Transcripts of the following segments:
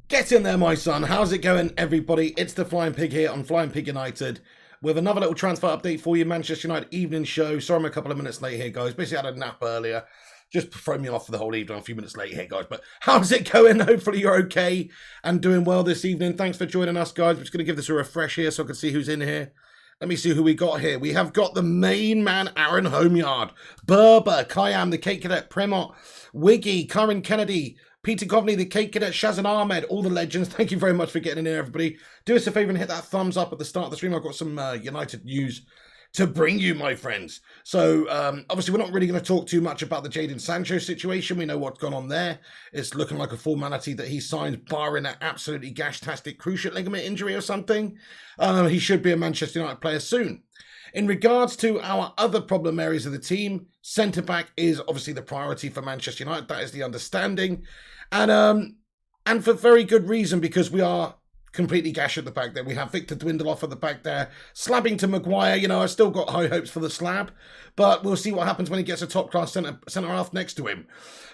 Get in there, my son. How's it going, everybody? It's the Flying Pig here on Flying Pig United with another little transfer update for you. Manchester United evening show. Sorry I'm a couple of minutes late here, guys. Basically had a nap earlier. Just thrown me off for the whole evening. A few minutes late here, guys. But how's it going? Hopefully you're okay and doing well this evening. Thanks for joining us, guys. I'm just going to give this a refresh here so I can see who's in here. Let me see who we got here. We have got the main man, Aaron Homeyard, Berber, Kayam, the Cake Cadet, Premont, Wiggy, Karen Kennedy, Peter Govney, the Cake Cadet, Shazan Ahmed, all the legends. Thank you very much for getting in here, everybody. Do us a favour and hit that thumbs up at the start of the stream. I've got some United news to bring you, my friends. So, obviously, we're not really going to talk too much about the Jadon Sancho situation. We know what's gone on there. It's looking like a formality that he signs, barring an absolutely gash-tastic cruciate ligament injury or something. He should be a Manchester United player soon. In regards to our other problem areas of the team, centre-back is obviously the priority for Manchester United. That is the understanding. And for very good reason, because we are completely gash at the back there. We have Victor Dwindloff at the back there, slabbing to Maguire. You know, I've still got high hopes for the slab, but we'll see what happens when he gets a top-class centre-half next to him.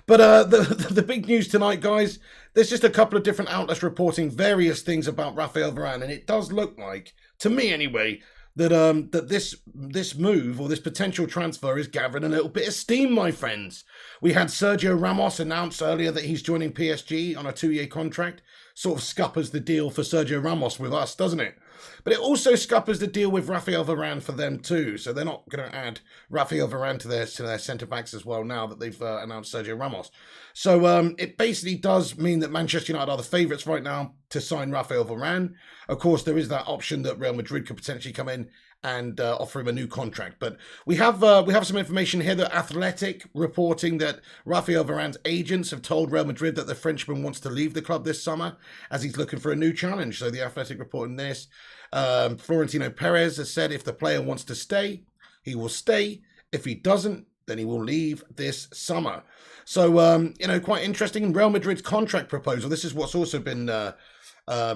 But the big news tonight, guys, there's just a couple of different outlets reporting various things about Rafael Varane, and it does look like, to me anyway, that this move or this potential transfer is gathering a little bit of steam, my friends. We had Sergio Ramos announce earlier that he's joining PSG on a 2-year contract. Sort of scuppers the deal for Sergio Ramos with us, doesn't it? But it also scuppers the deal with Rafael Varane for them too. So they're not going to add Rafael Varane to their centre-backs as well now that they've announced Sergio Ramos. So it basically does mean that Manchester United are the favourites right now to sign Rafael Varane. Of course, there is that option that Real Madrid could potentially come in and offer him a new contract. But we have some information here that Athletic reporting that Rafael Varane's agents have told Real Madrid that the Frenchman wants to leave the club this summer as he's looking for a new challenge. So the Athletic reporting this. Florentino Perez has said if the player wants to stay, he will stay. If he doesn't, then he will leave this summer. So, quite interesting. Real Madrid's contract proposal. This is what's also been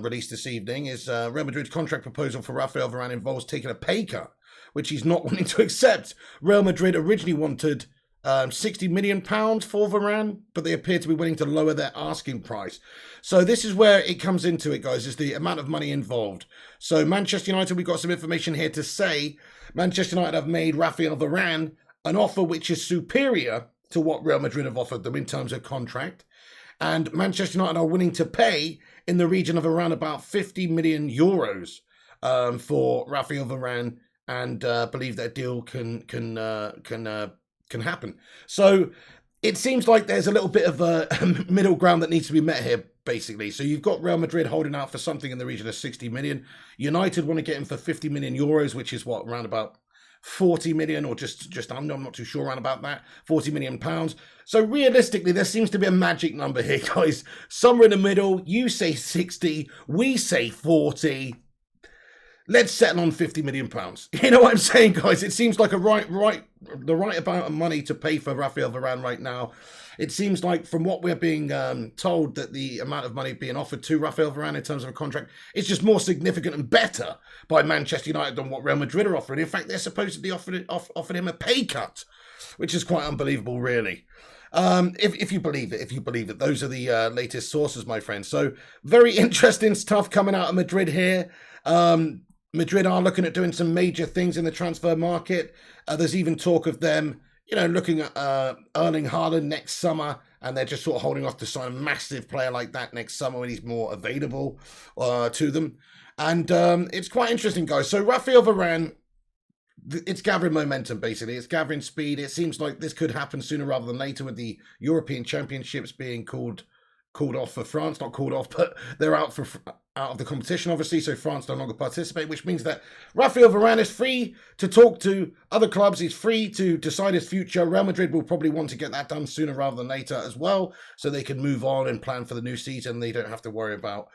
released this evening is Real Madrid's contract proposal for Rafael Varane involves taking a pay cut, which he's not wanting to accept. Real Madrid originally wanted £60 million for Varane, but they appear to be willing to lower their asking price. So this is where it comes into it, guys, is the amount of money involved. So Manchester United, we've got some information here to say Manchester United have made Rafael Varane an offer which is superior to what Real Madrid have offered them in terms of contract. And Manchester United are willing to pay in the region of around about 50 million euros for Rafael Varane, and believe that deal can happen. So it seems like there's a little bit of a middle ground that needs to be met here, basically. So you've got Real Madrid holding out for something in the region of 60 million. United want to get him for 50 million euros, which is what, around about 40 million or just under, I'm not too sure, around about that, 40 million pounds. So realistically, there seems to be a magic number here, guys. Somewhere in the middle, you say 60, we say 40. Let's settle on 50 million pounds. You know what I'm saying, guys? It seems like the right amount of money to pay for Rafael Varane right now. It seems like from what we're being told that the amount of money being offered to Rafael Varane in terms of a contract is just more significant and better by Manchester United than what Real Madrid are offering. In fact, they're supposedly offered him a pay cut, which is quite unbelievable, really. If you believe it, those are the latest sources, my friends. So very interesting stuff coming out of Madrid here. Madrid are looking at doing some major things in the transfer market. There's even talk of them, looking at Erling Haaland next summer, and they're just sort of holding off to sign a massive player like that next summer when he's more available to them. And it's quite interesting, guys. So Rafael Varane, it's gathering momentum, basically. It's gathering speed. It seems like this could happen sooner rather than later with the European Championships being called off for France. Not called off, but they're out of the competition, obviously, so France no longer participate, which means that Rafael Varane is free to talk to other clubs. He's free to decide his future. Real Madrid will probably want to get that done sooner rather than later as well, so they can move on and plan for the new season. They don't have to worry about,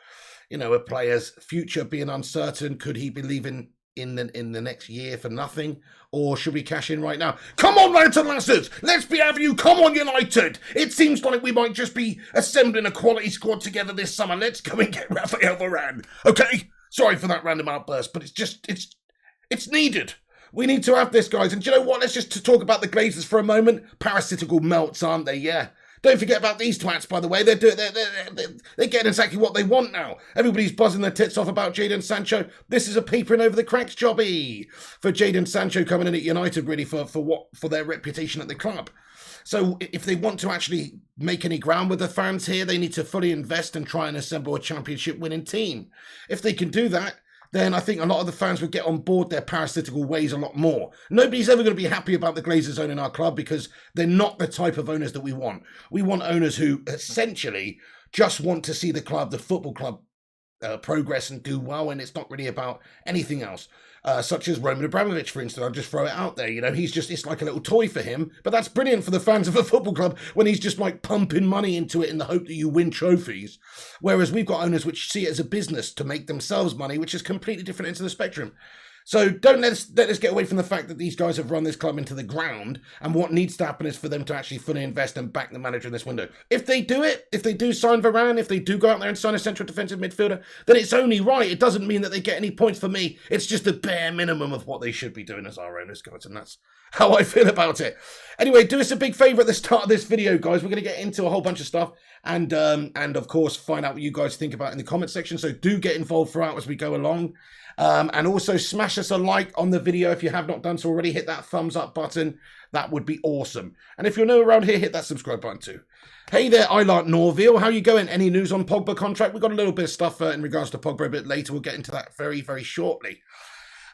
a player's future being uncertain. Could he be leaving in the next year for nothing, or should we cash in right now? Come on, lads and lasses, let's be having you. Come on, United. It seems like we might just be assembling a quality squad together this summer. Let's go and get Rafael Varane. Okay, sorry for that random outburst, but it's needed. We need to have this, guys. And do you know what? Let's just talk about the Glazers for a moment. Parasitical melts, aren't they? Yeah. Don't forget about these twats, by the way. They're getting exactly what they want now. Everybody's buzzing their tits off about Jadon Sancho. This is a papering over the cracks jobby for Jadon Sancho coming in at United, really, for their reputation at the club. So if they want to actually make any ground with the fans here, they need to fully invest and try and assemble a championship winning team. If they can do that, then I think a lot of the fans would get on board their parasitical ways a lot more. Nobody's ever going to be happy about the Glazers owning our club because they're not the type of owners that we want. We want owners who essentially just want to see the club, the football club, progress and do well, and it's not really about anything else. Such as Roman Abramovich, for instance. I'll just throw it out there. You know, it's like a little toy for him, but that's brilliant for the fans of a football club when he's just like pumping money into it in the hope that you win trophies. Whereas we've got owners which see it as a business to make themselves money, which is completely different into the spectrum. So don't let us get away from the fact that these guys have run this club into the ground, and what needs to happen is for them to actually fully invest and back the manager in this window. If they do it, if they do sign Varane, if they do go out there and sign a central defensive midfielder, then it's only right. It doesn't mean that they get any points for me. It's just the bare minimum of what they should be doing as our owners, guys, and that's how I feel about it. Anyway, do us a big favour at the start of this video, guys. We're going to get into a whole bunch of stuff and of course, find out what you guys think about in the comment section. So do get involved throughout as we go along. And also smash us a like on the video if you have not done so already. Hit that thumbs up button. That would be awesome. And if you're new around here, hit that subscribe button too. Hey there, I like Norville. How you going? Any news on Pogba contract? We've got a little bit of stuff in regards to Pogba a bit later. We'll get into that very, very shortly.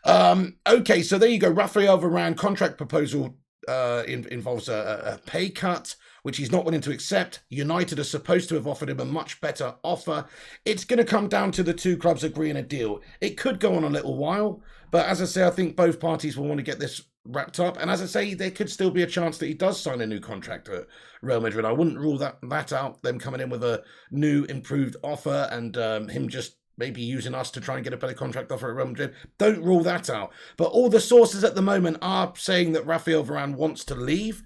Okay, so there you go. Rafael Varane contract proposal involves a pay cut, which he's not willing to accept. United are supposed to have offered him a much better offer. It's going to come down to the two clubs agreeing a deal. It could go on a little while, but as I say, I think both parties will want to get this wrapped up. And as I say, there could still be a chance that he does sign a new contract at Real Madrid. I wouldn't rule that out, them coming in with a new improved offer and him just maybe using us to try and get a better contract offer at Real Madrid. Don't rule that out. But all the sources at the moment are saying that Rafael Varane wants to leave.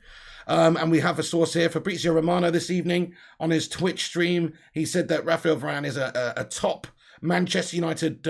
And we have a source here, Fabrizio Romano, this evening on his Twitch stream. He said that Rafael Varane is a top Manchester United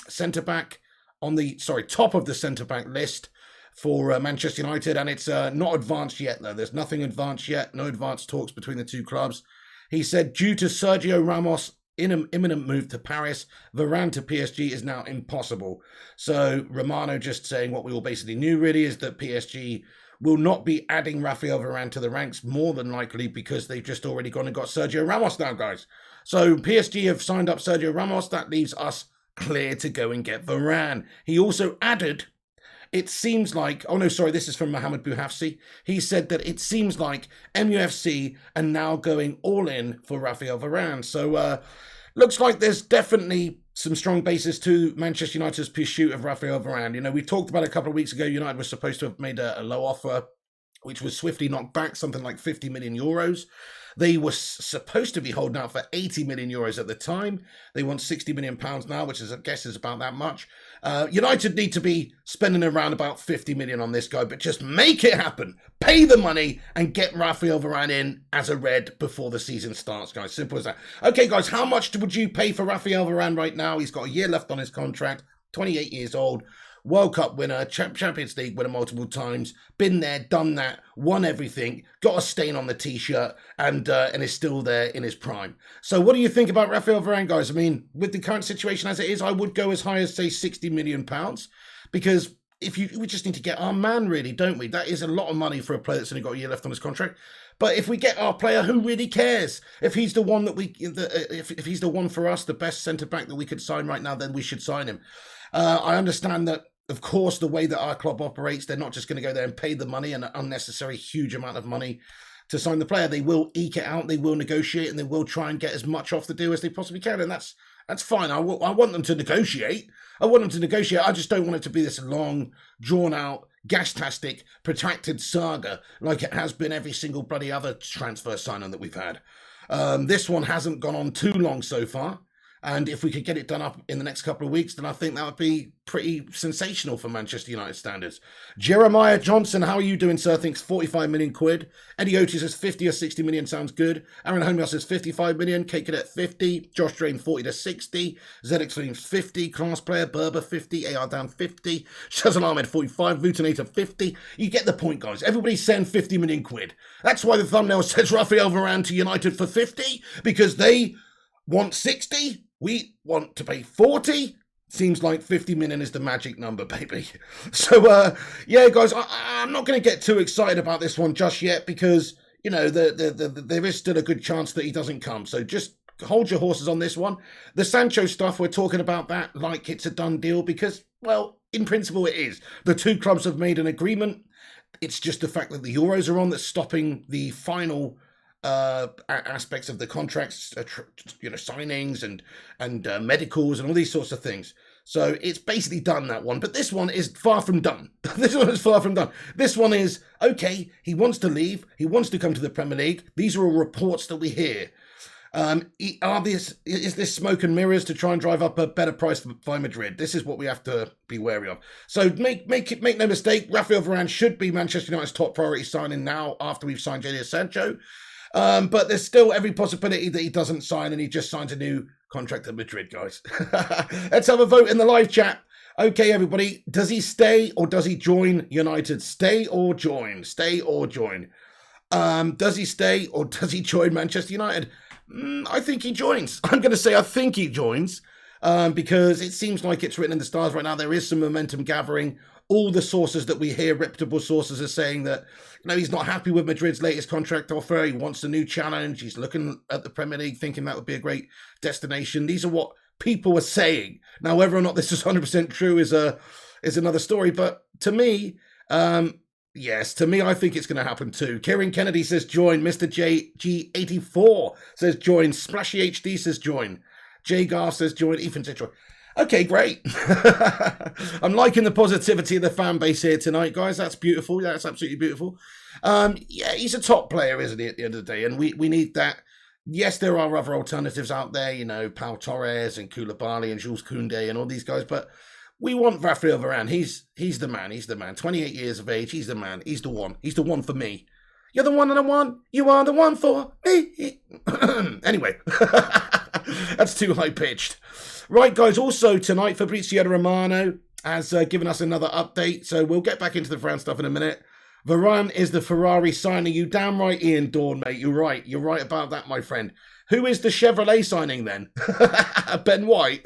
centre-back on the, top of the centre-back list for Manchester United. And it's not advanced yet, though. There's nothing advanced yet. No advanced talks between the two clubs. He said, due to Sergio Ramos' imminent move to Paris, Varane to PSG is now impossible. So Romano just saying what we all basically knew, really, is that PSG will not be adding Rafael Varane to the ranks, more than likely because they've just already gone and got Sergio Ramos now, guys. So PSG have signed up Sergio Ramos. That leaves us clear to go and get Varane. He also added, it seems like, oh no, sorry, this is from Mohamed Bouhafsi. He said that it seems like MUFC are now going all in for Rafael Varane. So looks like there's definitely some strong basis to Manchester United's pursuit of Rafael Varane. You know, we talked about it a couple of weeks ago. United was supposed to have made a low offer, which was swiftly knocked back, something like 50 million euros. They were supposed to be holding out for 80 million euros at the time. They want 60 million pounds now, which is, I guess, is about that much. United need to be spending around about 50 million on this guy, but just make it happen. Pay the money and get Rafael Varane in as a red before the season starts, guys. Simple as that. Okay, guys, how much would you pay for Rafael Varane right now? He's got a year left on his contract, 28 years old. World Cup winner, Champions League winner multiple times, been there, done that, won everything, got a stain on the t-shirt, and is still there in his prime. So what do you think about Rafael Varane, guys? I mean, with the current situation as it is, I would go as high as, say, £60 million, because we just need to get our man, really, don't we? That is a lot of money for a player that's only got a year left on his contract. But if we get our player, who really cares? If he's the one that if he's the one for us, the best centre-back that we could sign right now, then we should sign him. I understand that, of course, the way that our club operates, they're not just going to go there and pay the money, an unnecessary huge amount of money to sign the player. They will eke it out, they will negotiate, and they will try and get as much off the deal as they possibly can. And that's fine. I want them to negotiate. I just don't want it to be this long, drawn-out, gas-tastic, protracted saga like it has been every single bloody other transfer signing that we've had. This one hasn't gone on too long so far. And if we could get it done up in the next couple of weeks, then I think that would be pretty sensational for Manchester United standards. Jeremiah Johnson, how are you doing, sir? Thinks 45 million quid. Eddie Otis says 50 or 60 million sounds good. Aaron Homehouse says 55 million. Kate Cadet 50. Josh Drain 40 to 60. Zed Extremes 50. Class Player Berber 50. AR Down 50. Shazal Ahmed 45. Vutinator 50. You get the point, guys. Everybody's saying 50 million quid. That's why the thumbnail says Rafael Varane to United for 50, because they want 60. We want to pay 40. Seems like 50 million is the magic number, baby. So, yeah, guys, I'm not going to get too excited about this one just yet because, you know, there is still a good chance that he doesn't come. So just hold your horses on this one. The Sancho stuff, we're talking about that like it's a done deal because, well, in principle it is. The two clubs have made an agreement. It's just the fact that the Euros are on that's stopping the final aspects of the contracts, you know, signings and medicals and all these sorts of things. So it's basically done, that one. But this one is far from done. This one is far from done. This one is, okay, he wants to leave. He wants to come to the Premier League. These are all reports that we hear. Is this smoke and mirrors to try and drive up a better price by Madrid? This is what we have to be wary of. So make no mistake, Rafael Varane should be Manchester United's top priority signing now after we've signed Jadon Sancho. But there's still every possibility that he doesn't sign and he just signs a new contract at Madrid, guys. Let's have a vote in the live chat. Okay, everybody, does he stay or does he join United? Stay or join? Stay or join? Does he stay or does he join Manchester United? I think he joins. I'm going to say I think he joins because it seems like it's written in the stars right now. There is some momentum gathering. All the sources that we hear, reputable sources, are saying that, you know, he's not happy with Madrid's latest contract offer. He wants a new challenge. He's looking at the Premier League, thinking that would be a great destination. These are what people are saying. Now, whether or not this is 100% true is another story. But to me, yes, to me, I think it's going to happen too. Kieran Kennedy says join. Mr. JG84 says join. Splashy HD says join. Jay Garth says join. Ethan says join. Okay, great. I'm liking the positivity of the fan base here tonight, guys. That's beautiful. That's absolutely beautiful. Yeah, he's a top player, isn't he, at the end of the day? And we need that. Yes, there are other alternatives out there, you know, Pau Torres and Koulibaly and Jules Koundé and all these guys, but we want Rafael Varane. He's the man. He's the man. 28 years of age. He's the man. He's the one. He's the one for me. You're the one and I want. You are the one for me. Anyway, that's too high-pitched. Right, guys, also tonight, Fabrizio Romano has given us another update, so we'll get back into the Varane stuff in a minute. Varane is the Ferrari signing. You damn right, Ian Dawn, mate. You're right. You're right about that, my friend. Who is the Chevrolet signing then? Ben White.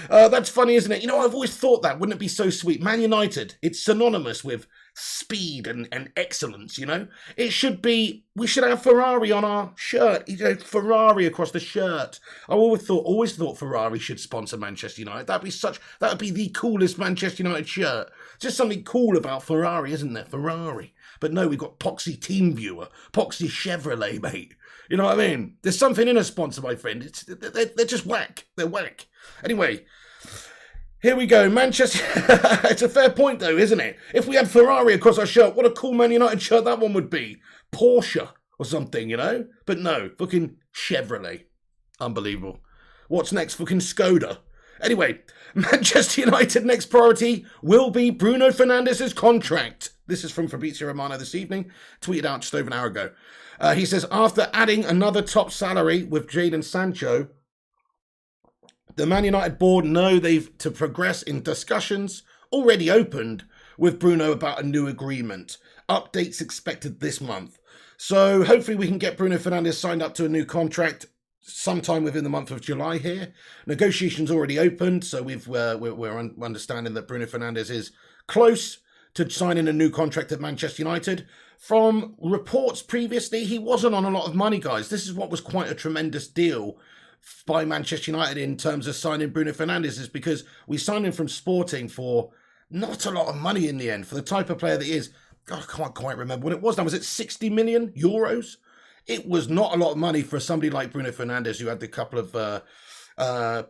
That's funny, isn't it? You know, I've always thought that. Wouldn't it be so sweet? Man United, it's synonymous with speed and excellence, you know? It should be, we should have Ferrari on our shirt. You know, Ferrari across the shirt. I always thought Ferrari should sponsor Manchester United. That would be the coolest Manchester United shirt. Just something cool about Ferrari, isn't there? Ferrari. But no, we've got Poxy TeamViewer, Poxy Chevrolet, mate. You know what I mean? There's something in a sponsor, my friend. They're just whack. They're whack. Anyway, here we go. Manchester. It's a fair point, though, isn't it? If we had Ferrari across our shirt, what a cool Man United shirt that one would be. Porsche or something, you know? But no, fucking Chevrolet. Unbelievable. What's next? Fucking Skoda. Anyway, Manchester United next priority will be Bruno Fernandes' contract. This is from Fabrizio Romano this evening, tweeted out just over an hour ago. He says, after adding another top salary with Jadon Sancho, the Man United board know they've to progress in discussions already opened with Bruno about a new agreement. Updates expected this month. So hopefully we can get Bruno Fernandes signed up to a new contract sometime within the month of July here. Negotiations already opened, so we're understanding that Bruno Fernandes is close to signing a new contract at Manchester United. From reports previously, he wasn't on a lot of money, guys. This is what was quite a tremendous deal by Manchester United in terms of signing Bruno Fernandes, is because we signed him from Sporting for not a lot of money in the end, for the type of player that he is. God, I can't quite remember what it was now. Was it 60 million euros? It was not a lot of money for somebody like Bruno Fernandes, who had a couple of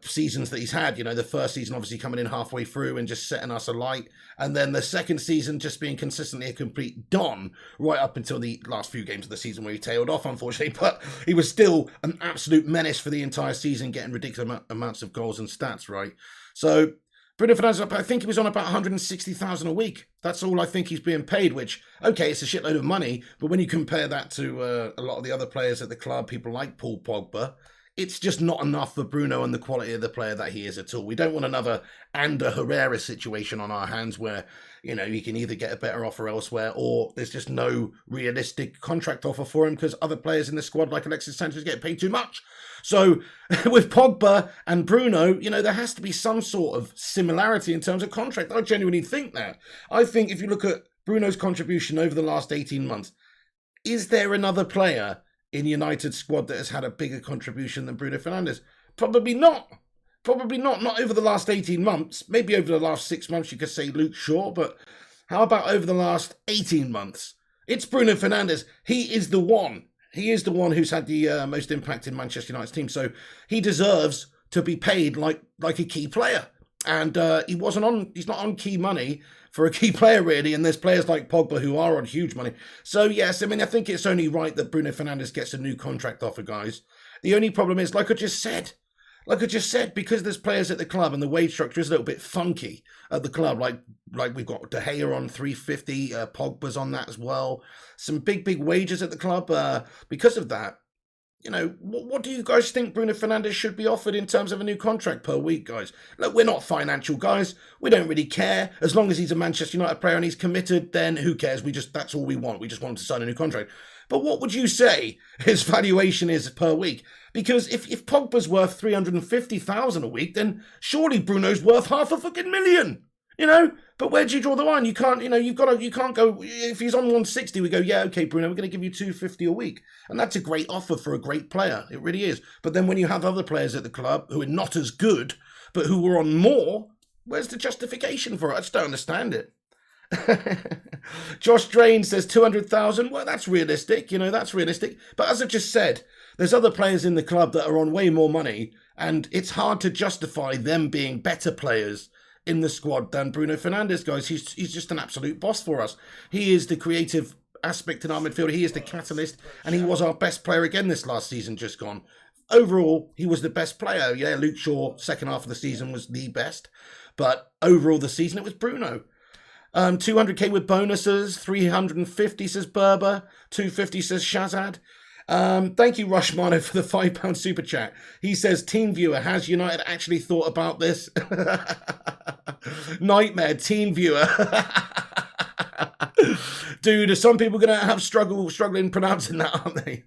seasons that he's had. You know, the first season obviously coming in halfway through and just setting us alight, and then the second season just being consistently a complete don right up until the last few games of the season where he tailed off, unfortunately. But he was still an absolute menace for the entire season, getting ridiculous amounts of goals and stats, right? So Bruno Fernandes, I think he was on about 160,000 a week. That's all I think he's being paid, which, okay, it's a shitload of money, but when you compare that to a lot of the other players at the club, people like Paul Pogba, it's just not enough for Bruno and the quality of the player that he is at all. We don't want another Ander Herrera situation on our hands where, you know, you can either get a better offer elsewhere or there's just no realistic contract offer for him because other players in the squad like Alexis Sanchez get paid too much. So with Pogba and Bruno, you know, there has to be some sort of similarity in terms of contract. I genuinely think that. I think if you look at Bruno's contribution over the last 18 months, is there another player in United's squad that has had a bigger contribution than Bruno Fernandes? Probably not. Probably not. Not over the last 18 months. Maybe over the last 6 months you could say Luke Shaw, but how about over the last 18 months? It's Bruno Fernandes. He is the one. He is the one who's had the most impact in Manchester United's team. So he deserves to be paid like a key player. And he's not on key money for a key player, really. And there's players like Pogba who are on huge money. So, yes, I mean, I think it's only right that Bruno Fernandes gets a new contract offer, guys. The only problem is, like I just said, because there's players at the club and the wage structure is a little bit funky at the club, like we've got De Gea on 350, Pogba's on that as well. Some big wages at the club. Because of that, you know, what do you guys think Bruno Fernandes should be offered in terms of a new contract per week, guys? Look, we're not financial guys. We don't really care. As long as he's a Manchester United player and he's committed, then who cares? That's all we want. We just want him to sign a new contract. But what would you say his valuation is per week? Because if Pogba's worth 350,000 a week, then surely Bruno's worth $500,000, you know? But where do you draw the line? You can't, you know, you can't go, if he's on 160, we go, yeah, okay, Bruno, we're going to give you 250 a week. And that's a great offer for a great player. It really is. But then when you have other players at the club who are not as good, but who were on more, where's the justification for it? I just don't understand it. Josh Drain says 200,000. Well, that's realistic. You know, that's realistic. But as I just said, there's other players in the club that are on way more money, and it's hard to justify them being better players in the squad than Bruno Fernandes, guys. He's just an absolute boss for us. He is the creative aspect in our midfield. He is the catalyst, and he was our best player again this last season just gone. Overall, he was the best player. Yeah, Luke Shaw, second half of the season, was the best. But overall, the season, it was Bruno. 200k with bonuses, 350 says Berber, 250 says Shazad. Thank you, Romano, for the £5 super chat. He says, Team Viewer, has United actually thought about this? Nightmare, Team Viewer. Dude, are some people going to have struggling pronouncing that, aren't they?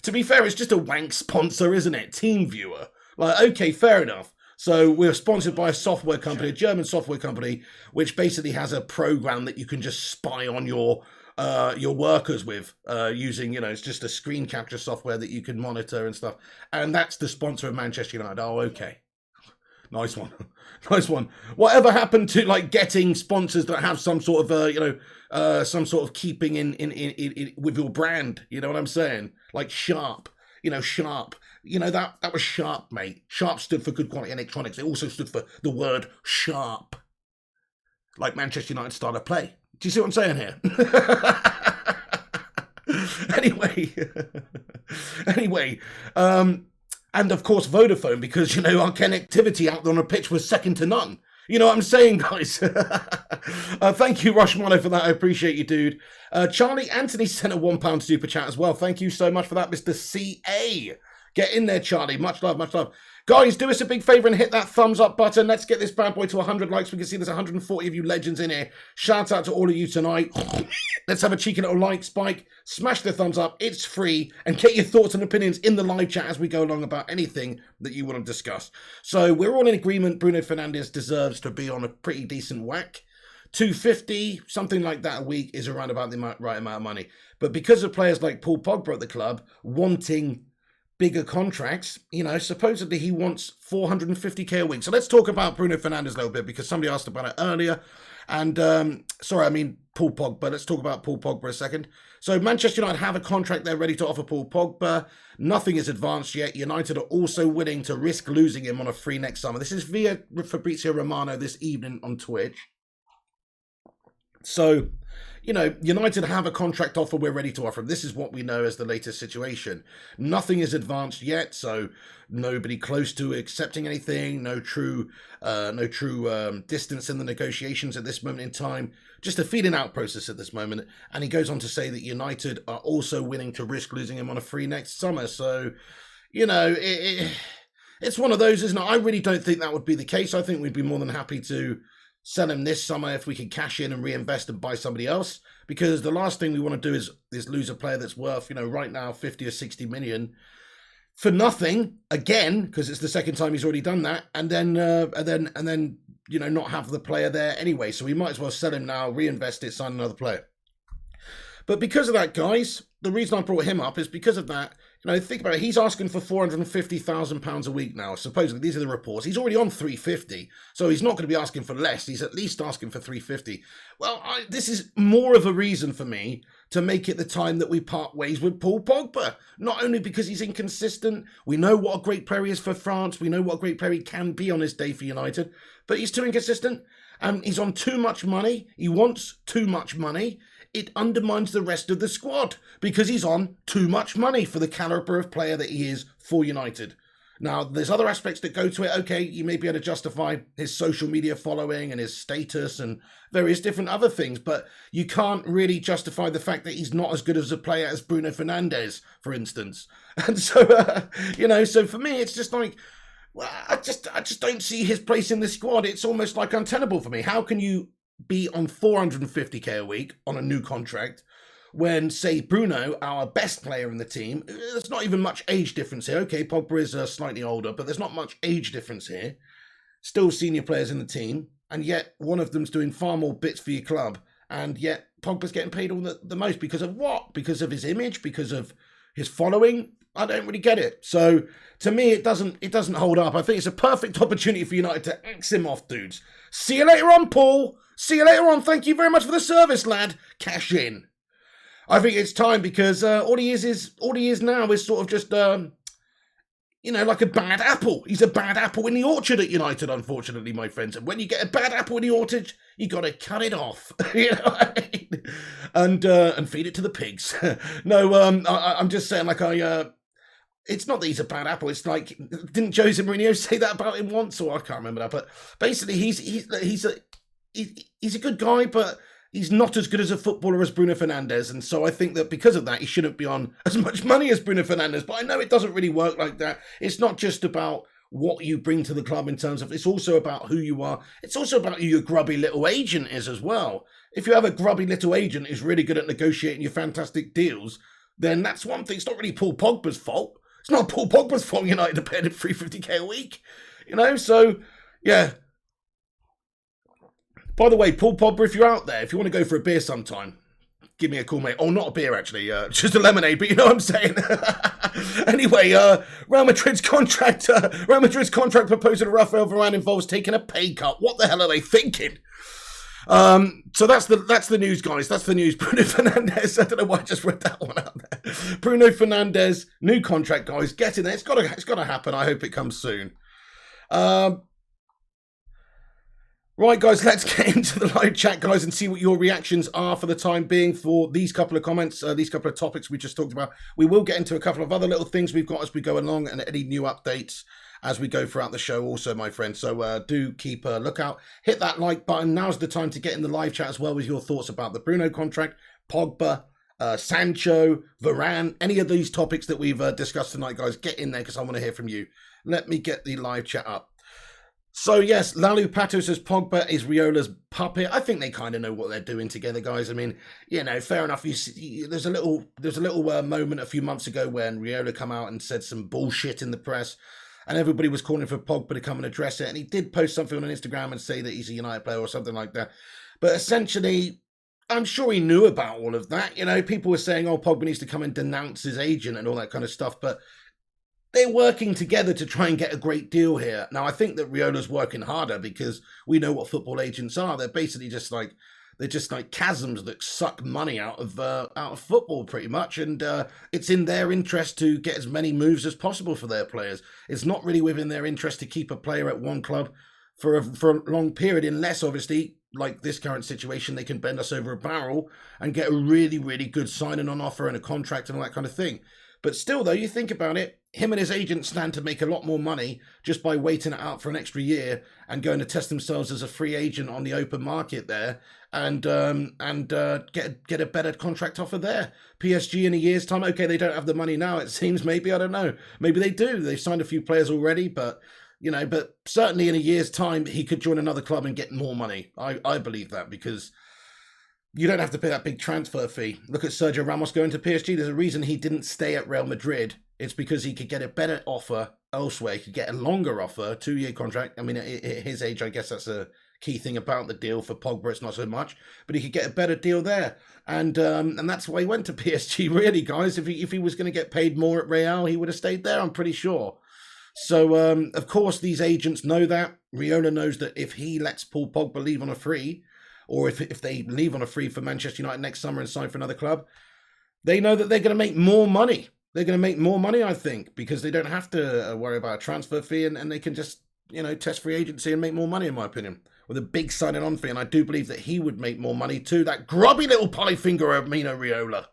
To be fair, it's just a wank sponsor, isn't it? Team Viewer. Like, okay, fair enough. So we're sponsored by a software company, a German software company, which basically has a program that you can just spy on your workers with using, you know, it's just a screen capture software that you can monitor and stuff. And that's the sponsor of Manchester United. Oh, okay. Nice one. Nice one. Whatever happened to like getting sponsors that have some sort of, some sort of keeping in with your brand? You know what I'm saying? Like Sharp. You know, Sharp. You know, that was Sharp, mate. Sharp stood for good quality electronics. It also stood for the word sharp. Like Manchester United style of play. Do you see what I'm saying here? Anyway, and of course Vodafone, because, you know, our connectivity out on the pitch was second to none. You know what I'm saying, guys? Thank you, Rushmano, for that. I appreciate you, dude. Charlie Anthony sent a £1 super chat as well. Thank you so much for that, Mr. CA. Get in there, Charlie. Much love, much love. Guys, do us a big favour and hit that thumbs up button. Let's get this bad boy to 100 likes. We can see there's 140 of you legends in here. Shout out to all of you tonight. Let's have a cheeky little like spike. Smash the thumbs up. It's free. And get your thoughts and opinions in the live chat as we go along about anything that you want to discuss. So we're all in agreement. Bruno Fernandes deserves to be on a pretty decent whack. 250, something like that a week is around about the right amount of money. But because of players like Paul Pogba at the club wanting bigger contracts, supposedly he wants 450k a week. So let's talk about Bruno Fernandes a little bit, because somebody asked about it earlier. And Paul Pogba. Let's talk about Paul Pogba a second. So Manchester United have a contract they're ready to offer Paul Pogba. Nothing is advanced yet. United are also willing to risk losing him on a free next summer. This is via Fabrizio Romano this evening on Twitch. So, United have a contract offer we're ready to offer him. This is what we know as the latest situation. Nothing is advanced yet, so nobody close to accepting anything. No true distance in the negotiations at this moment in time. Just a feeling out process at this moment. And he goes on to say that United are also willing to risk losing him on a free next summer. So, it's one of those, isn't it? I really don't think that would be the case. I think we'd be more than happy to sell him this summer if we could cash in and reinvest and buy somebody else, because the last thing we want to do is lose a player that's worth, right now 50 or 60 million for nothing again, because it's the second time he's already done that, and then not have the player there anyway. So we might as well sell him now, reinvest it, sign another player. But because of that, guys, the reason I brought him up is because of that. Think about it. He's asking for £450,000 a week now. Supposedly, these are the reports. He's already on 350, so he's not going to be asking for less. He's at least asking for 350. Well, this is more of a reason for me to make it the time that we part ways with Paul Pogba. Not only because he's inconsistent, we know what a great player he is for France, we know what a great player he can be on his day for United, but he's too inconsistent, and he's on too much money. He wants too much money. It undermines the rest of the squad because he's on too much money for the calibre of player that he is for United. Now, there's other aspects that go to it. Okay, you may be able to justify his social media following and his status and various different other things, but you can't really justify the fact that he's not as good as a player as Bruno Fernandes, for instance. And so, so for me, it's just like, well, I just don't see his place in the squad. It's almost like untenable for me. How can you be on 450k a week on a new contract when, say, Bruno, our best player in the team, there's not even much age difference here. Okay, Pogba is slightly older, but there's not much age difference here. Still senior players in the team, and yet one of them's doing far more bits for your club, and yet Pogba's getting paid all the most. Because of what? Because of his image? Because of his following? I don't really get it. So to me, it doesn't hold up. I think it's a perfect opportunity for United to axe him off, dudes. See you later on, Paul. See you later on. Thank you very much for the service, lad. Cash in. I think it's time, because all he is now is sort of just like a bad apple. He's a bad apple in the orchard at United, unfortunately, my friends. And when you get a bad apple in the orchard, you got to cut it off, and feed it to the pigs. No, I'm just saying, it's not that he's a bad apple. It's like, didn't Jose Mourinho say that about him once? Or I can't remember that. But basically, he's a good guy, but he's not as good as a footballer as Bruno Fernandes. And so I think that because of that, he shouldn't be on as much money as Bruno Fernandes. But I know it doesn't really work like that. It's not just about what you bring to the club in terms of, it's also about who you are. It's also about who your grubby little agent is as well. If you have a grubby little agent who's really good at negotiating your fantastic deals, then that's one thing. It's not really Paul Pogba's fault. It's not Paul Pogba's fault United are paying him 350k a week. So, yeah. By the way, Paul Pogba, if you're out there, if you want to go for a beer sometime, give me a call, mate. Oh, not a beer, actually. Just a lemonade, but you know what I'm saying. Anyway, Real Madrid's contract proposal to Rafael Varane involves taking a pay cut. What the hell are they thinking? So that's the news, guys. That's the news. Bruno Fernandes. I don't know why I just read that one out there. Bruno Fernandes, new contract, guys. Get in there. It's gotta happen. I hope it comes soon. Right, guys, let's get into the live chat, guys, and see what your reactions are for the time being for these couple of comments, these couple of topics we just talked about. We will get into a couple of other little things we've got as we go along, and any new updates as we go throughout the show also, my friends. So do keep a lookout. Hit that like button. Now's the time to get in the live chat as well with your thoughts about the Bruno contract, Pogba, Sancho, Varane, any of these topics that we've discussed tonight, guys. Get in there because I want to hear from you. Let me get the live chat up. So, yes, Lalu Pato says Pogba is Raiola's puppet. I think they kind of know what they're doing together, guys. I mean, fair enough. There's a little moment a few months ago when Raiola come out and said some bullshit in the press, and everybody was calling for Pogba to come and address it. And he did post something on Instagram and say that he's a United player or something like that. But essentially, I'm sure he knew about all of that. People were saying, oh, Pogba needs to come and denounce his agent and all that kind of stuff. But they're working together to try and get a great deal here. Now, I think that Raiola's working harder because we know what football agents are. They're basically just like, they're just like chasms that suck money out of football, pretty much. And it's in their interest to get as many moves as possible for their players. It's not really within their interest to keep a player at one club for a long period, unless, obviously, like this current situation, they can bend us over a barrel and get a really, really good signing on offer and a contract and all that kind of thing. But still, though, you think about it, him and his agent stand to make a lot more money just by waiting it out for an extra year and going to test themselves as a free agent on the open market there and get a better contract offer there. PSG in a year's time, okay, they don't have the money now, it seems, maybe, I don't know. Maybe they do. They've signed a few players already, but, you know, but certainly in a year's time, he could join another club and get more money. I believe that, because you don't have to pay that big transfer fee. Look at Sergio Ramos going to PSG. There's a reason he didn't stay at Real Madrid. It's because he could get a better offer elsewhere. He could get a longer offer, a 2-year contract. I mean, at his age, I guess that's a key thing about the deal. For Pogba, it's not so much. But he could get a better deal there. And that's why he went to PSG, really, guys. If he was going to get paid more at Real, he would have stayed there, I'm pretty sure. So, of course, these agents know that. Raiola knows that if he lets Paul Pogba leave on a free, or if they leave on a free for Manchester United next summer and sign for another club, they know that they're going to make more money. They're going to make more money, I think, because they don't have to worry about a transfer fee, and they can just, you know, test free agency and make more money, in my opinion, with a big signing on fee. And I do believe that he would make more money too. That grubby little pie finger of Mino Raiola.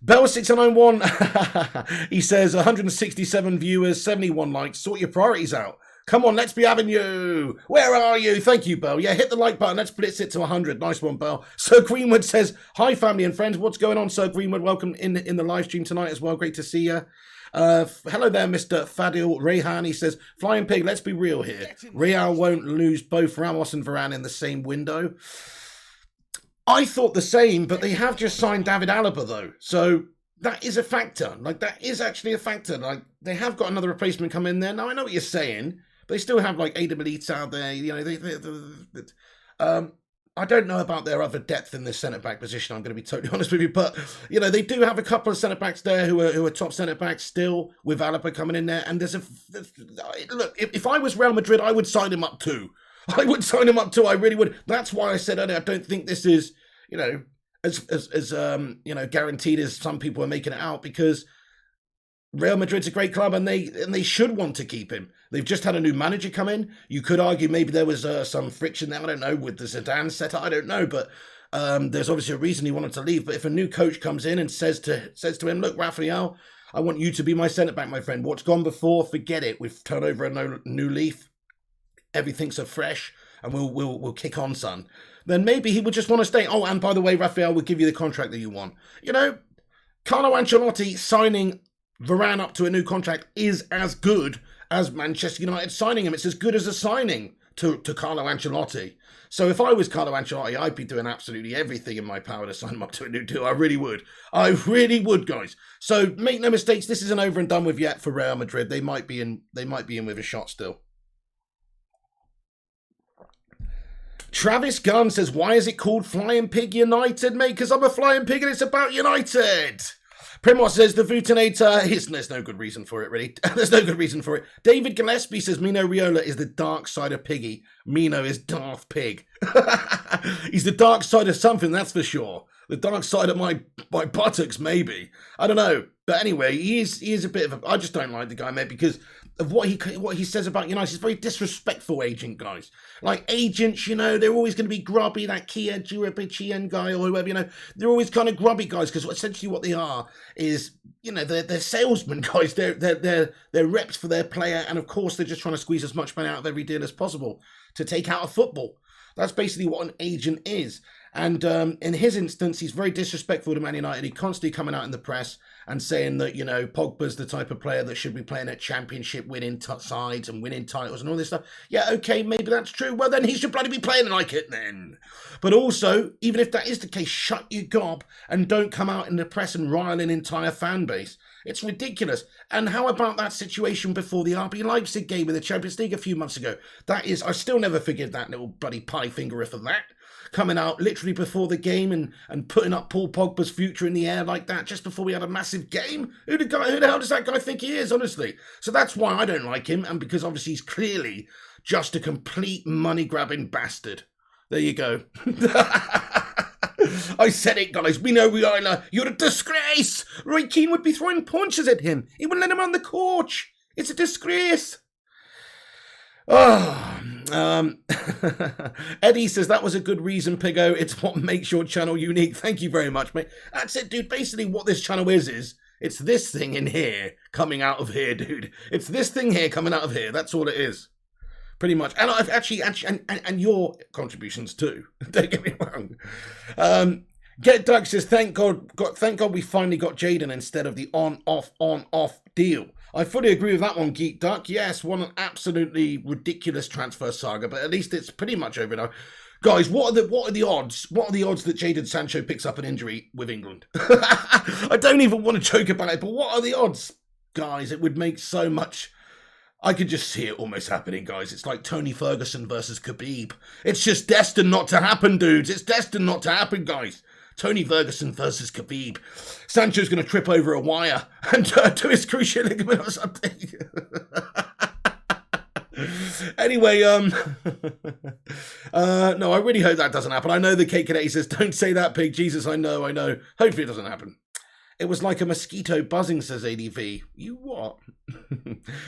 Bell691, he says 167 viewers, 71 likes. Sort your priorities out. Come on, let's be having you. Where are you? Thank you, Bell. Yeah, hit the like button. Let's blitz it to 100. Nice one, Bell. Sir Greenwood says, hi, family and friends. What's going on, Sir Greenwood? Welcome in the live stream tonight as well. Great to see you. Hello there, Mr. Fadil Rehan. He says, Flying Pig, let's be real here. Real won't lose both Ramos and Varane in the same window. I thought the same, but they have just signed David Alaba, though. So that is a factor. Like, that is actually a factor. Like, they have got another replacement come in there. Now, I know what you're saying. They still have, like, Adam Elites out there. You know, I don't know about their other depth in this centre-back position, I'm going to be totally honest with you. But, you know, they do have a couple of centre-backs there who are top centre-backs still, with Alaba coming in there. And look, if I was Real Madrid, I would sign him up too. I would sign him up too. I really would. That's why I said earlier, I don't think this is, you know, as you know, guaranteed as some people are making it out, because Real Madrid's a great club, and they should want to keep him. They've just had a new manager come in. You could argue maybe there was some friction there, I don't know, with the Zidane setup, I don't know, but there's obviously a reason he wanted to leave. But if a new coach comes in and says to him, look, Rafael, I want you to be my centre-back, my friend. What's gone before, forget it. We've turned over a new leaf. Everything's fresh, and we'll kick on, son. Then maybe he would just want to stay. Oh, and by the way, Rafael will give you the contract that you want. You know, Carlo Ancelotti signing Varane up to a new contract is as good as Manchester United signing him. It's as good as a signing to Carlo Ancelotti. So if I was Carlo Ancelotti, I'd be doing absolutely everything in my power to sign him up to a new deal. I really would. I really would, guys. So make no mistakes, this isn't over and done with yet for Real Madrid. They might be in with a shot still. Travis Gunn says, why is it called Flying Pig United, mate? Because I'm a flying pig and it's about United. Primos says, the Vutinator, there's no good reason for it, really. There's no good reason for it. David Gillespie says, Mino Raiola is the dark side of Piggy. Mino is Darth Pig. He's the dark side of something, that's for sure. The dark side of my buttocks, maybe. I don't know. But anyway, he is a bit of a... I just don't like the guy, mate, because of what he says about United. He's very disrespectful agent, guys. Like, agents, you know, they're always going to be grubby. That Kia Jurabichian guy or whoever, you know, they're always kind of grubby guys, because essentially what they are is, you know, they're salesmen, guys. They're reps for their player, and of course they're just trying to squeeze as much money out of every deal as possible to take out of football. That's basically what an agent is. And in his instance, he's very disrespectful to Man United. He's constantly coming out in the press and saying that, you know, Pogba's the type of player that should be playing at championship winning sides and winning titles and all this stuff. Yeah, okay, maybe that's true. Well, then he should bloody be playing like it then. But also, even if that is the case, shut your gob and don't come out in the press and rile an entire fan base. It's ridiculous. And how about that situation before the RB Leipzig game in the Champions League a few months ago? That is, I still never forgive that little bloody pie fingerer for that. coming out literally before the game and putting up Paul Pogba's future in the air like that just before we had a massive game. Who the hell does that guy think he is, honestly? So that's why I don't like him, and because obviously he's clearly just a complete money-grabbing bastard. There you go. I said it, guys. We know Raiola. You're a disgrace. Roy Keane would be throwing punches at him. He wouldn't let him on the coach. It's a disgrace. Oh, Eddie says that was a good reason, Piggo. It's what makes your channel unique. Thank you very much, mate. That's it, dude. Basically, what this channel is it's this thing in here coming out of here, dude. It's this thing here coming out of here. That's all it is. Pretty much. And I've actually and your contributions too. Don't get me wrong. Get Doug says, thank God we finally got Jaden instead of the on-off deal. I fully agree with that one, Geek Duck. Yes, one absolutely ridiculous transfer saga, but at least it's pretty much over now. Guys, what are the odds? What are the odds that Jadon Sancho picks up an injury with England? I don't even want to joke about it, but what are the odds? Guys, it would make so much... I could just see it almost happening, guys. It's like Tony Ferguson versus Khabib. It's just destined not to happen, dudes. It's destined not to happen, guys. Tony Ferguson versus Khabib. Sancho's going to trip over a wire and do his cruciate ligament or something. Anyway, no, I really hope that doesn't happen. I know the Cake Cadet says, don't say that, Pig. Jesus, I know. Hopefully it doesn't happen. It was like a mosquito buzzing, says ADV. You what?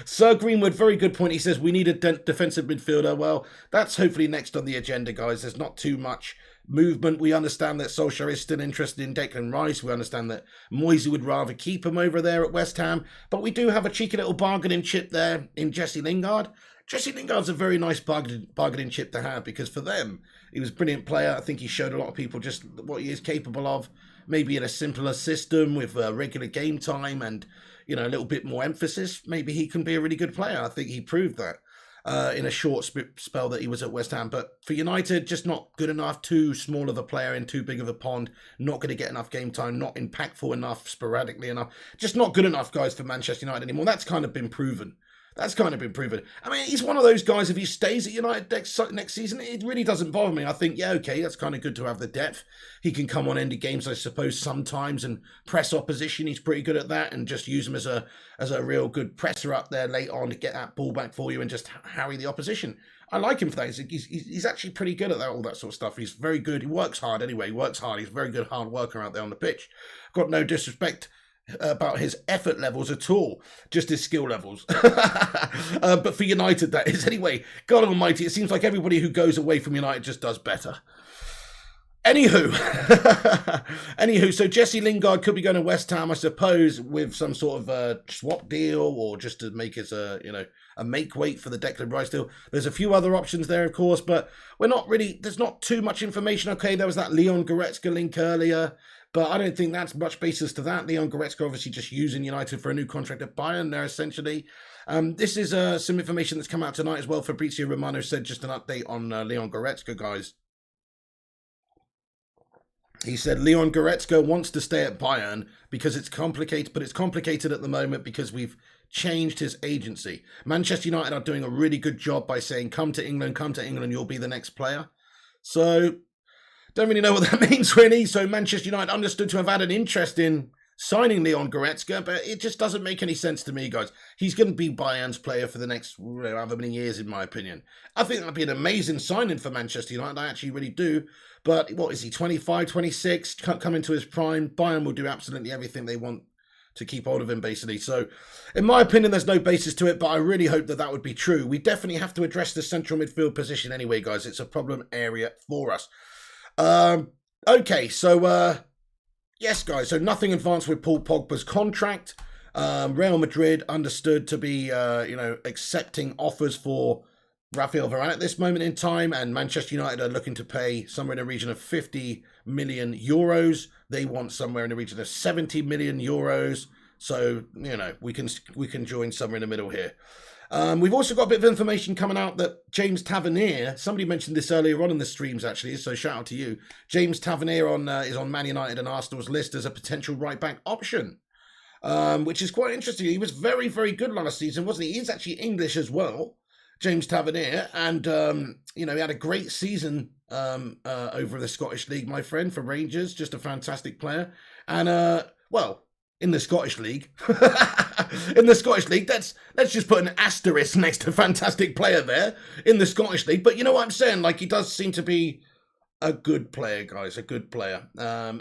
Sir Greenwood, very good point. He says, we need a defensive midfielder. Well, that's hopefully next on the agenda, guys. There's not too much movement. We understand that Solskjaer is still interested in Declan Rice. We understand that Moisey would rather keep him over there at West Ham. But we do have a cheeky little bargaining chip there in Jesse Lingard. Jesse Lingard's a very nice bargaining chip to have because for them, he was a brilliant player. I think he showed a lot of people just what he is capable of. Maybe in a simpler system with regular game time and, you know, a little bit more emphasis, maybe he can be a really good player. I think he proved that in a short spell that he was at West Ham. But for United, just not good enough, too small of a player in too big of a pond, not going to get enough game time, not impactful enough, sporadically enough. Just not good enough, guys, for Manchester United anymore. That's kind of been proven. I mean, he's one of those guys, if he stays at United next season, it really doesn't bother me. I think, yeah, okay, that's kind of good to have the depth. He can come on into games, I suppose, sometimes and press opposition. He's pretty good at that and just use him as a real good presser up there late on to get that ball back for you and just harry the opposition. I like him for that. He's actually pretty good at that, all that sort of stuff. He's very good. He works hard anyway. He's a very good hard worker out there on the pitch. Got no disrespect about his effort levels at all, just his skill levels. But for United, that is. Anyway, God almighty, it seems like everybody who goes away from United just does better. Anywho, so Jesse Lingard could be going to West Ham, I suppose, with some sort of swap deal or just to make it a make weight for the Declan Rice deal. There's a few other options there, of course, but there's not too much information. Okay, there was that Leon Goretzka link earlier, but I don't think that's much basis to that. Leon Goretzka obviously just using United for a new contract at Bayern there, essentially. This is some information that's come out tonight as well. Fabrizio Romano said just an update on Leon Goretzka, guys. He said Leon Goretzka wants to stay at Bayern because it's complicated, but it's complicated at the moment because we've changed his agency. Manchester United are doing a really good job by saying, come to England, you'll be the next player. So, don't really know what that means, really. So Manchester United understood to have had an interest in signing Leon Goretzka, but it just doesn't make any sense to me, guys. He's going to be Bayern's player for the next however many years, in my opinion. I think that'd be an amazing signing for Manchester United. I actually really do. But what is he, 25, 26, coming to his prime? Bayern will do absolutely everything they want to keep hold of him, basically. So, in my opinion, there's no basis to it, but I really hope that would be true. We definitely have to address the central midfield position anyway, guys. It's a problem area for us. Okay, so, yes, guys, so nothing advanced with Paul Pogba's contract. Real Madrid understood to be, accepting offers for Rafael Varane at this moment in time, and Manchester United are looking to pay somewhere in the region of 50 million euros. They want somewhere in the region of 70 million euros. So, we can join somewhere in the middle here. We've also got a bit of information coming out that James Tavernier, somebody mentioned this earlier on in the streams actually, so shout out to you. James Tavernier is on Man United and Arsenal's list as a potential right-back option, which is quite interesting. He was very, very good last season, wasn't he? He's actually English as well. James Tavernier, and you know, he had a great season over the Scottish League, my friend, for Rangers. Just a fantastic player, and well, in the Scottish League, in the Scottish League, let's just put an asterisk next to fantastic player there in the Scottish League. But you know what I'm saying? Like, he does seem to be a good player, guys, a good player.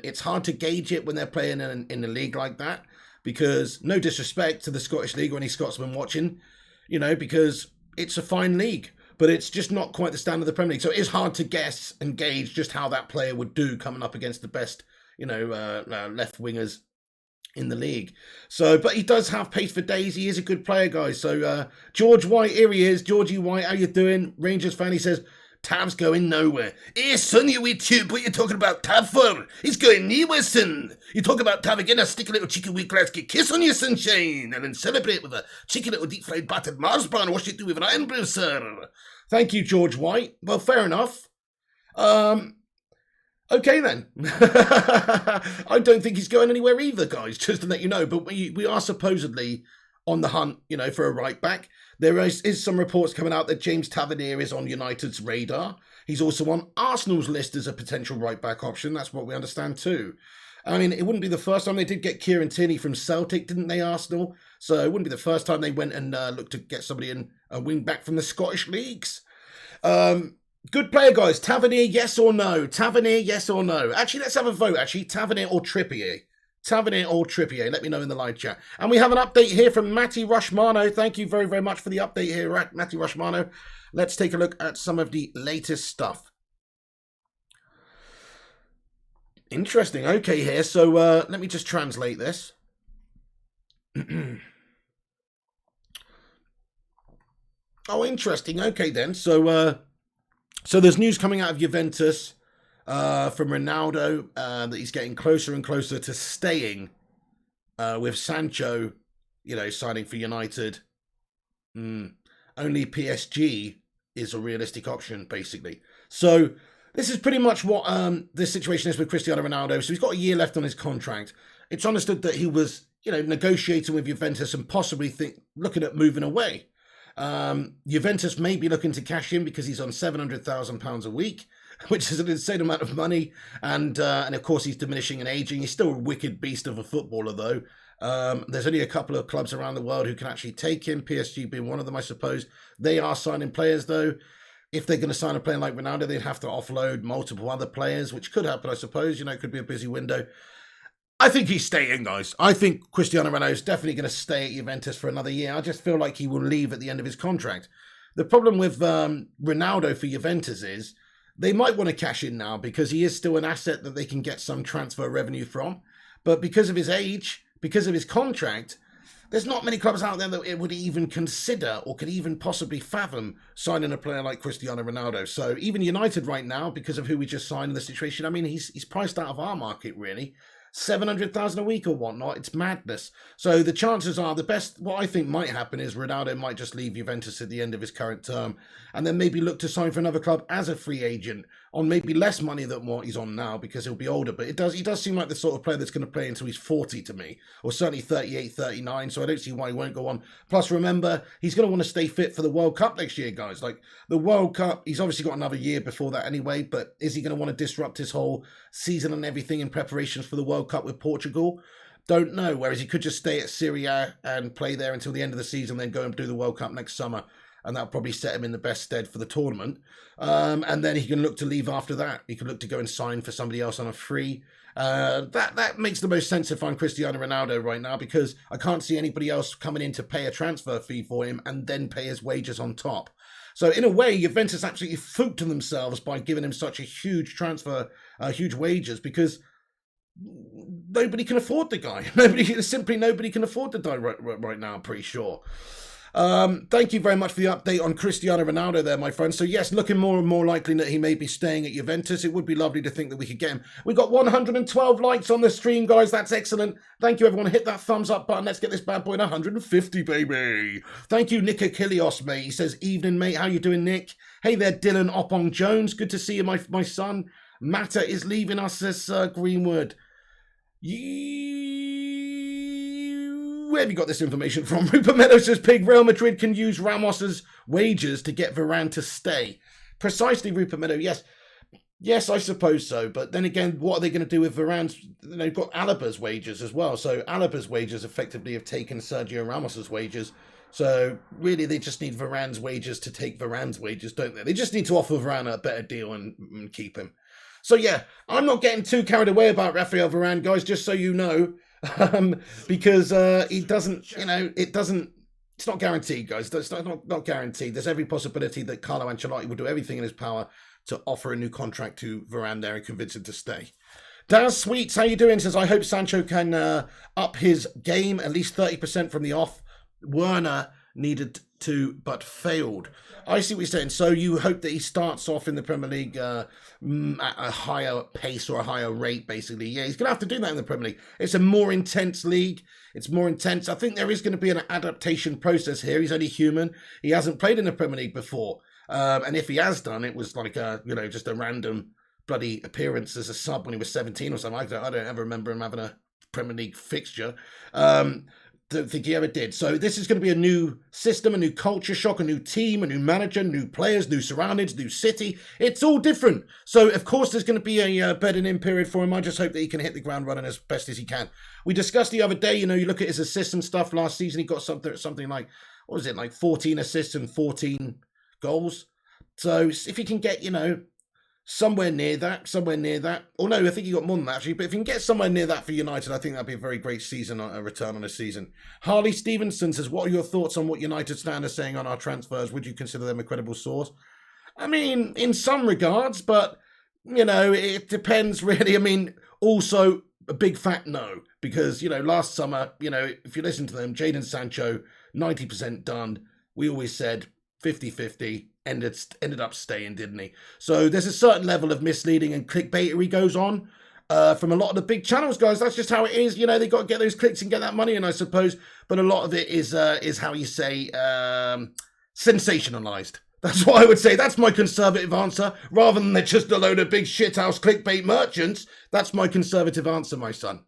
It's hard to gauge it when they're playing in a league like that, because no disrespect to the Scottish League or any Scotsman watching, you know, because it's a fine league, but it's just not quite the standard of the Premier League. So it is hard to guess and gauge just how that player would do coming up against the best, you know, left wingers in the league. So, but he does have pace for days. He is a good player, guys. So George White, here he is. Georgie White, how you doing? Rangers fan, he says, Tav's going nowhere. Hey, son, you with you? What you talking about Tav for? He's going nowhere, son. You talk about Tav again, I'll stick a little cheeky wee Glasgow kiss on you, sunshine, and then celebrate with a cheeky little deep-fried battered Mars bar and wash it through with an iron brew, sir. Thank you, George White. Well, fair enough. Okay, then. I don't think he's going anywhere either, guys, just to let you know. But we are supposedly on the hunt, you know, for a right-back. There is some reports coming out that James Tavernier is on United's radar. He's also on Arsenal's list as a potential right-back option. That's what we understand too. I mean, it wouldn't be the first time. They did get Kieran Tierney from Celtic, didn't they, Arsenal? So it wouldn't be the first time they went and looked to get somebody in a wing-back from the Scottish leagues. Good player, guys. Tavernier, yes or no? Tavernier, yes or no? Actually, let's have a vote, actually. Tavernier or Trippier? Tavernier or Trippier? Let me know in the live chat. And we have an update here from Matty Rushmano. Thank you very, very much for the update here, Matty Rushmano. Let's take a look at some of the latest stuff. Interesting. Okay, here. So let me just translate this. Oh, interesting. Okay, then. So there's news coming out of Juventus from Ronaldo that he's getting closer and closer to staying with Sancho, you know, signing for United. Only PSG is a realistic option, basically. So this is pretty much what this situation is with Cristiano Ronaldo. So he's got a year left on his contract. It's understood that he was, you know, negotiating with Juventus and possibly looking at moving away. Juventus may be looking to cash in because he's on £700,000 a week, which is an insane amount of money. And of course, he's diminishing and aging. He's still a wicked beast of a footballer, though. There's only a couple of clubs around the world who can actually take him, PSG being one of them, I suppose. They are signing players, though. If they're going to sign a player like Ronaldo, they'd have to offload multiple other players, which could happen, I suppose. You know, it could be a busy window. I think he's staying, guys. I think Cristiano Ronaldo is definitely going to stay at Juventus for another year. I just feel like he will leave at the end of his contract. The problem with Ronaldo for Juventus is they might want to cash in now because he is still an asset that they can get some transfer revenue from. But because of his age, because of his contract, there's not many clubs out there that it would even consider or could even possibly fathom signing a player like Cristiano Ronaldo. So even United right now, because of who we just signed in the situation, I mean, he's priced out of our market, really. 700,000 a week or whatnot. It's madness. So the chances are what I think might happen is Ronaldo might just leave Juventus at the end of his current term and then maybe look to sign for another club as a free agent on maybe less money than what he's on now because he'll be older. But he does seem like the sort of player that's going to play until he's 40 to me, or certainly 38, 39. So I don't see why he won't go on. Plus, remember, he's going to want to stay fit for the World Cup next year, guys. Like the World Cup, he's obviously got another year before that anyway, but is he going to want to disrupt his whole season and everything in preparations for the World Cup with Portugal? Don't know. Whereas he could just stay at Serie A and play there until the end of the season, then go and do the World Cup next summer. And that'll probably set him in the best stead for the tournament. And then he can look to leave after that. He could look to go and sign for somebody else on a free. That makes the most sense if I'm Cristiano Ronaldo right now, because I can't see anybody else coming in to pay a transfer fee for him and then pay his wages on top. So in a way, Juventus absolutely fooked themselves by giving him such a huge transfer, huge wages, because nobody can afford the guy. Nobody can afford the guy right now, I'm pretty sure. Thank you very much for the update on Cristiano Ronaldo there, my friend. So yes, looking more and more likely that he may be staying at Juventus. It would be lovely to think that we could get him. We got 112 likes on the stream, guys. That's excellent. Thank you, everyone. Hit that thumbs up button. Let's get this bad boy to 150, baby. Thank you, Nick Achillios, mate. He says, evening, mate. How you doing, Nick? Hey there, Dylan Oppong Jones. Good to see you, my son. Mata is leaving us, says Greenwood. where have you got this information from? Rupert Meadows says, Pig, Real Madrid can use Ramos's wages to get Varane to stay. Precisely, Rupert Meadows, yes. Yes, I suppose so. But then again, what are they going to do with Varane's? They've got Alaba's wages as well. So Alaba's wages effectively have taken Sergio Ramos's wages. So really, they just need Varane's wages to take Varane's wages, don't they? They just need to offer Varane a better deal and keep him. So yeah, I'm not getting too carried away about Rafael Varane, guys, just so you know. Because he doesn't, it's not guaranteed, guys. It's not guaranteed. There's every possibility that Carlo Ancelotti will do everything in his power to offer a new contract to Varane there and convince him to stay. Daz Sweets, how you doing? Says, I hope Sancho can up his game, at least 30% from the off. Werner needed to, but failed. I see what you're saying. So you hope that he starts off in the Premier League at a higher pace or a higher rate, basically. Yeah, he's going to have to do that in the Premier League. It's a more intense league. It's more intense. I think there is going to be an adaptation process here. He's only human. He hasn't played in the Premier League before. And if he has done, it was like just a random bloody appearance as a sub when he was 17 or something. I don't ever remember him having a Premier League fixture. Don't think he ever did. So this is going to be a new system, a new culture shock, a new team, a new manager, new players, new surroundings, new city. It's all different. So, of course, there's going to be a bedding-in period for him. I just hope that he can hit the ground running as best as he can. We discussed the other day, you look at his assists and stuff. Last season, he got something like, 14 assists and 14 goals. So if he can get, somewhere near that. Or no, I think he got more than that, actually. But if he can get somewhere near that for United, I think that'd be a very great season, a return on a season. Harley Stevenson says, what are your thoughts on what United stand are saying on our transfers? Would you consider them a credible source? I mean, in some regards, but, it depends, really. I mean, also, a big fat no. Because, last summer, if you listen to them, Jadon Sancho, 90% done. We always said 50-50. Ended up staying, didn't he? So there's a certain level of misleading and clickbaitery goes on from a lot of the big channels, guys. That's just how it is. They got to get those clicks and get that money in, I suppose. But a lot of it is how you say sensationalized. That's what I would say. That's my conservative answer. Rather than they're just a load of big shithouse clickbait merchants. That's my conservative answer, my son.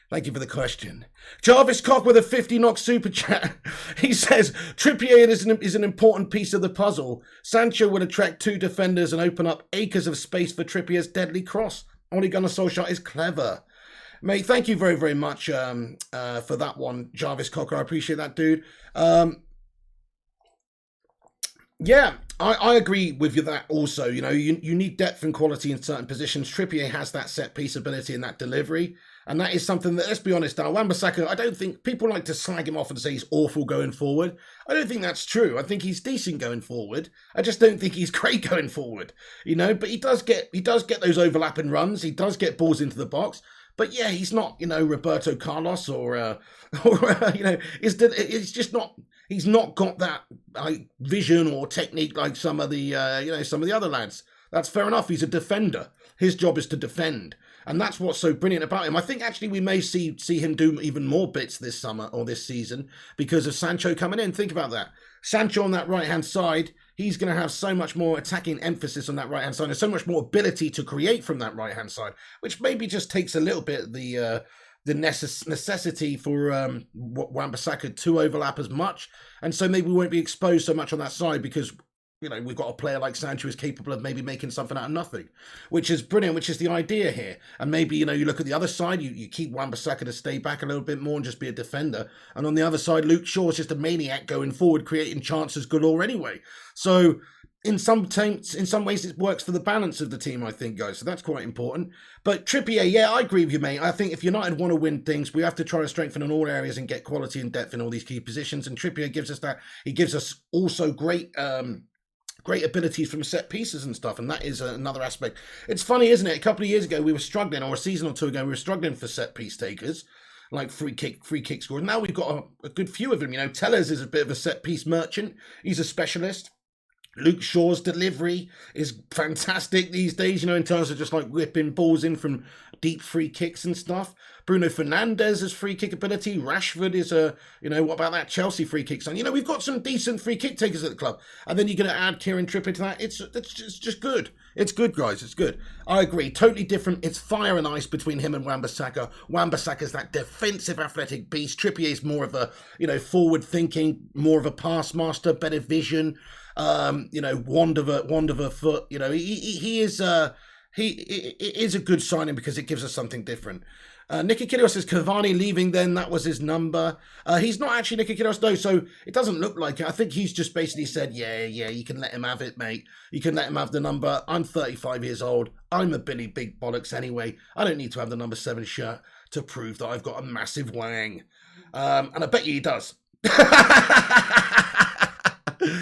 Thank you for the question. Jarvis Cock with a 50 knock super chat. He says, Trippier is an important piece of the puzzle. Sancho would attract two defenders and open up acres of space for Trippier's deadly cross. Ole Gunnar Solskjaer is clever. Mate, thank you very, very much for that one, Jarvis Cocker. I appreciate that, dude. Yeah, I agree with you that also. You need depth and quality in certain positions. Trippier has that set piece ability and that delivery. And that is something that, let's be honest, now, Wan-Bissaka, I don't think, people like to slag him off and say he's awful going forward. I don't think that's true. I think he's decent going forward. I just don't think he's great going forward, but he does get those overlapping runs. He does get balls into the box. But yeah, he's not, Roberto Carlos or it's just not, he's not got that vision or technique like some of the other lads. That's fair enough. He's a defender. His job is to defend. And that's what's so brilliant about him. I think actually we may see him do even more bits this summer or this season because of Sancho coming in. Think about that. Sancho on that right-hand side, he's going to have so much more attacking emphasis on that right-hand side and so much more ability to create from that right-hand side, which maybe just takes a little bit the necessity for Wan-Bissaka to overlap as much. And so maybe we won't be exposed so much on that side because we've got a player like Sancho who's capable of maybe making something out of nothing, which is brilliant, which is the idea here. And maybe, you look at the other side, you keep Wan-Bissaka to stay back a little bit more and just be a defender. And on the other side, Luke Shaw's just a maniac going forward, creating chances galore anyway. So in some ways, it works for the balance of the team, I think, guys. So that's quite important. But Trippier, yeah, I agree with you, mate. I think if United want to win things, we have to try to strengthen in all areas and get quality and depth in all these key positions. And Trippier gives us that. He gives us also great abilities from set pieces and stuff, and that is another aspect. It's funny, isn't it? A couple of years ago, we were struggling, or a season or two ago, we were struggling for set piece takers, like free kick scorers. Now we've got a good few of them. Tellers is a bit of a set piece merchant. He's a specialist. Luke Shaw's delivery is fantastic these days, you know, in terms of just like whipping balls in from deep free kicks and stuff. Bruno Fernandes' free kick ability. Rashford is you know, what about that Chelsea free kick son? You know, we've got some decent free kick takers at the club. And then you're going to add Kieran Trippier to that. It's just good. It's good, guys. It's good. I agree. Totally different. It's fire and ice between him and Wan-Bissaka. Wan-Bissaka's that defensive athletic beast. Trippier is more of a, you know, forward thinking, more of a pass master, better vision. You know, wand of a foot. You know, he is it is a good signing because it gives us something different. Nicky Kyrgios says Cavani leaving then, that was his number. He's not actually Nicky Kyrgios though, so it doesn't look like it. I think he's just basically said, yeah, you can let him have it, mate. You can let him have the number. I'm 35 years old. I'm a Billy Big Bollocks anyway. I don't need to have the number 7 shirt to prove that I've got a massive wang. And I bet you he does.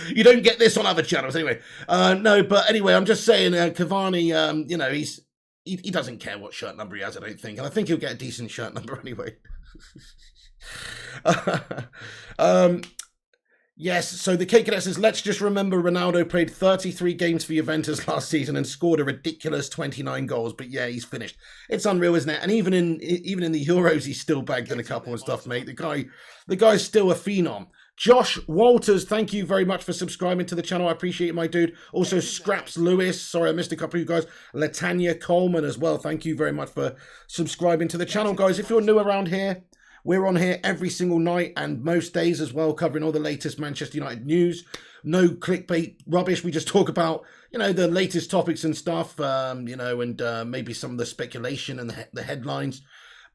You don't get this on other channels anyway. No, but anyway, I'm just saying, Cavani, you know, he doesn't care what shirt number he has, I don't think. And I think he'll get a decent shirt number anyway. Yes, so the K Cadet says, let's just remember Ronaldo played 33 games for Juventus last season and scored a ridiculous 29 goals. But yeah, he's finished. It's unreal, isn't it? And even in the Euros, he's still bagged in a couple and stuff, mate. The guy's still a phenom. Josh Walters, thank you very much for subscribing to the channel. I appreciate it, my dude. Also, Scraps Lewis. Sorry, I missed a couple of you guys. Latanya Coleman as well. Thank you very much for subscribing to the channel, guys. If you're new around here, we're on here every single night and most days as well, covering all the latest Manchester United news. No clickbait rubbish. We just talk about, you know, the latest topics and stuff, you know, and maybe some of the speculation and the headlines.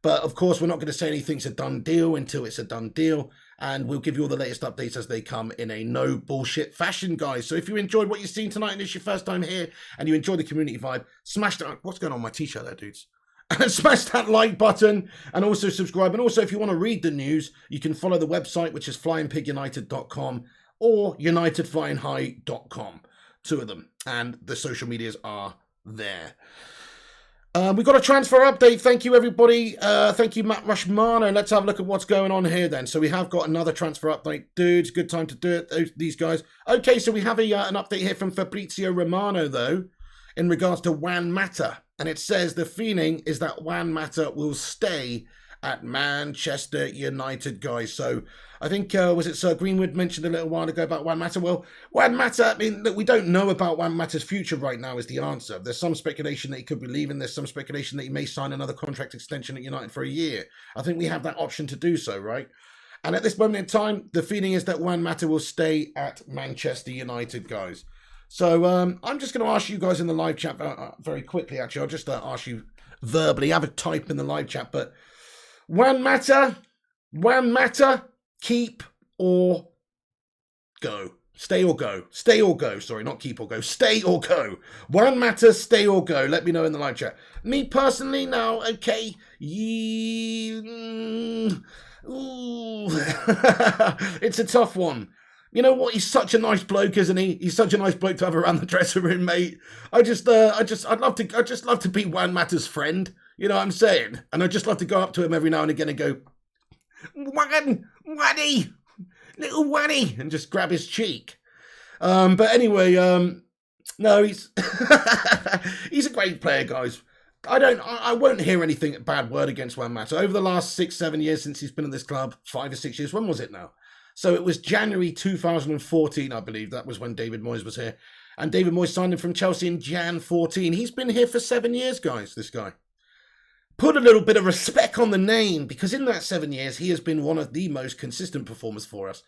But, of course, we're not going to say anything's a done deal until it's a done deal. And we'll give you all the latest updates as they come in a no bullshit fashion, guys. So if you enjoyed what you've seen tonight and it's your first time here and you enjoy the community vibe, smash that. What's going on with my t-shirt there, dudes? And smash that like button and also subscribe. And also, if you want to read the news, you can follow the website, which is flyingpigunited.com or unitedflyinghigh.com. 2 of them. And the social medias are there. We've got a transfer update. Thank you, everybody. Thank you, Matt Rushmano. Let's have a look at what's going on here then. So we have got another transfer update. Dudes, good time to do it, these guys. Okay, so we have an update here from Fabrizio Romano, though, in regards to Juan Mata. And it says the feeling is that Juan Mata will stay at Manchester United, guys. So I think, was it Sir Greenwood mentioned a little while ago about Juan Mata? Well, Juan Mata, I mean, look, we don't know about Juan Mata's future right now is the answer. There's some speculation that he could be leaving. There's some speculation that he may sign another contract extension at United for a year. I think we have that option to do so, right? And at this moment in time, the feeling is that Juan Mata will stay at Manchester United, guys. So I'm just going to ask you guys in the live chat very quickly, actually. I'll just ask you verbally. Have a type in the live chat, but Juan Mata, keep or go? Stay or go? Stay or go? Sorry, not keep or go. Stay or go? Juan Mata, stay or go? Let me know in the live chat. Me personally, now, okay. Ooh. It's a tough one. You know what? He's such a nice bloke, isn't he? He's such a nice bloke to have around the dressing room, mate. I'd just love to be Juan Mata's friend. You know what I'm saying? And I'd just love to go up to him every now and again and go, Wanny, little Wanny, and just grab his cheek. But anyway, no, he's he's a great player, guys. I won't hear anything bad word against Juan Mata. Over the last 6-7 years since he's been in this club, 5 or 6 years, when was it now? So it was January 2014, I believe. That was when David Moyes was here. And David Moyes signed him from Chelsea in Jan 14. He's been here for 7 years, guys, this guy. Put a little bit of respect on the name, because in that 7 years, he has been one of the most consistent performers for us.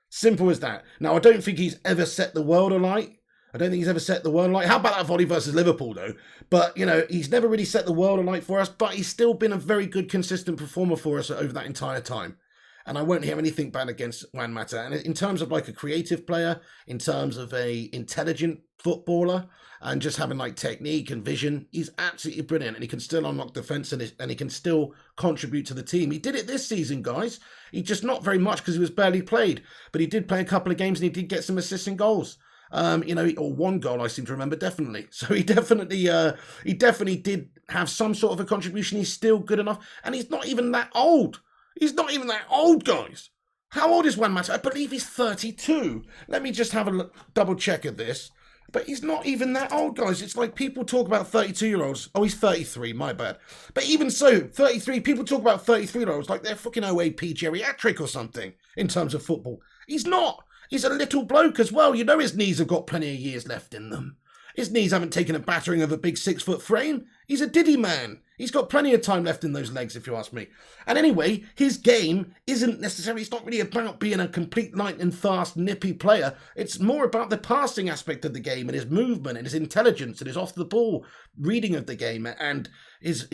Simple as that. Now, I don't think he's ever set the world alight. I don't think he's ever set the world alight. How about that volley versus Liverpool, though? But, you know, he's never really set the world alight for us, but he's still been a very good, consistent performer for us over that entire time. And I won't hear anything bad against Juan Mata. And in terms of like a creative player, in terms of a intelligent footballer, and just having like technique and vision, he's absolutely brilliant. And he can still unlock defence and he can still contribute to the team. He did it this season, guys. He just not very much because he was barely played. But he did play a couple of games and he did get some assists and goals. You know, or one goal I seem to remember, definitely. So he definitely did have some sort of a contribution. He's still good enough. And he's not even that old. He's not even that old, guys. How old is Juan Mata? I believe he's 32. Let me just have a double check of this. But he's not even that old, guys. It's like people talk about 32-year-olds. Oh, he's 33, my bad. But even so, 33, people talk about 33-year-olds like they're fucking OAP geriatric or something in terms of football. He's not. He's a little bloke as well. You know his knees have got plenty of years left in them. His knees haven't taken a battering of a big 6-foot frame. He's a diddy man. He's got plenty of time left in those legs, if you ask me. And anyway, his game isn't necessarily, it's not really about being a complete lightning fast, nippy player. It's more about the passing aspect of the game and his movement and his intelligence and his off-the-ball reading of the game and his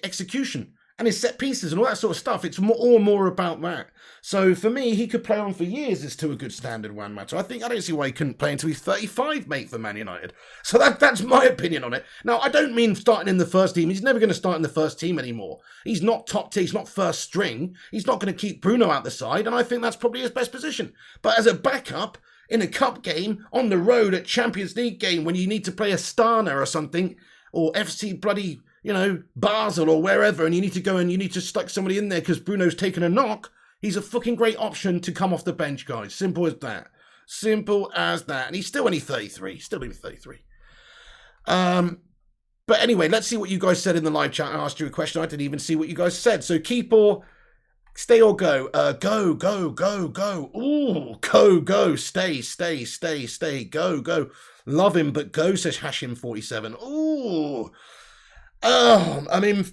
execution and his set pieces and all that sort of stuff. It's more about that. So for me, he could play on for years as to a good standard Juan Mata. I don't see why he couldn't play until he's 35, mate, for Man United. So that's my opinion on it. Now, I don't mean starting in the first team. He's never going to start in the first team anymore. He's not top tier. He's not first string. He's not going to keep Bruno out the side, and I think that's probably his best position. But as a backup, in a cup game, on the road at Champions League game, when you need to play Astana or something, or FC bloody, Basel or wherever, and you need to go and you need to stuck somebody in there because Bruno's taken a knock, he's a fucking great option to come off the bench, guys. Simple as that. Simple as that. And he's still only 33. Still only 33. But anyway, let's see what you guys said in the live chat. I asked you a question. I didn't even see what you guys said. So keep or stay or go. Go. Ooh, go. Stay. Go. Love him, but go, says Hashim47. Ooh. I mean,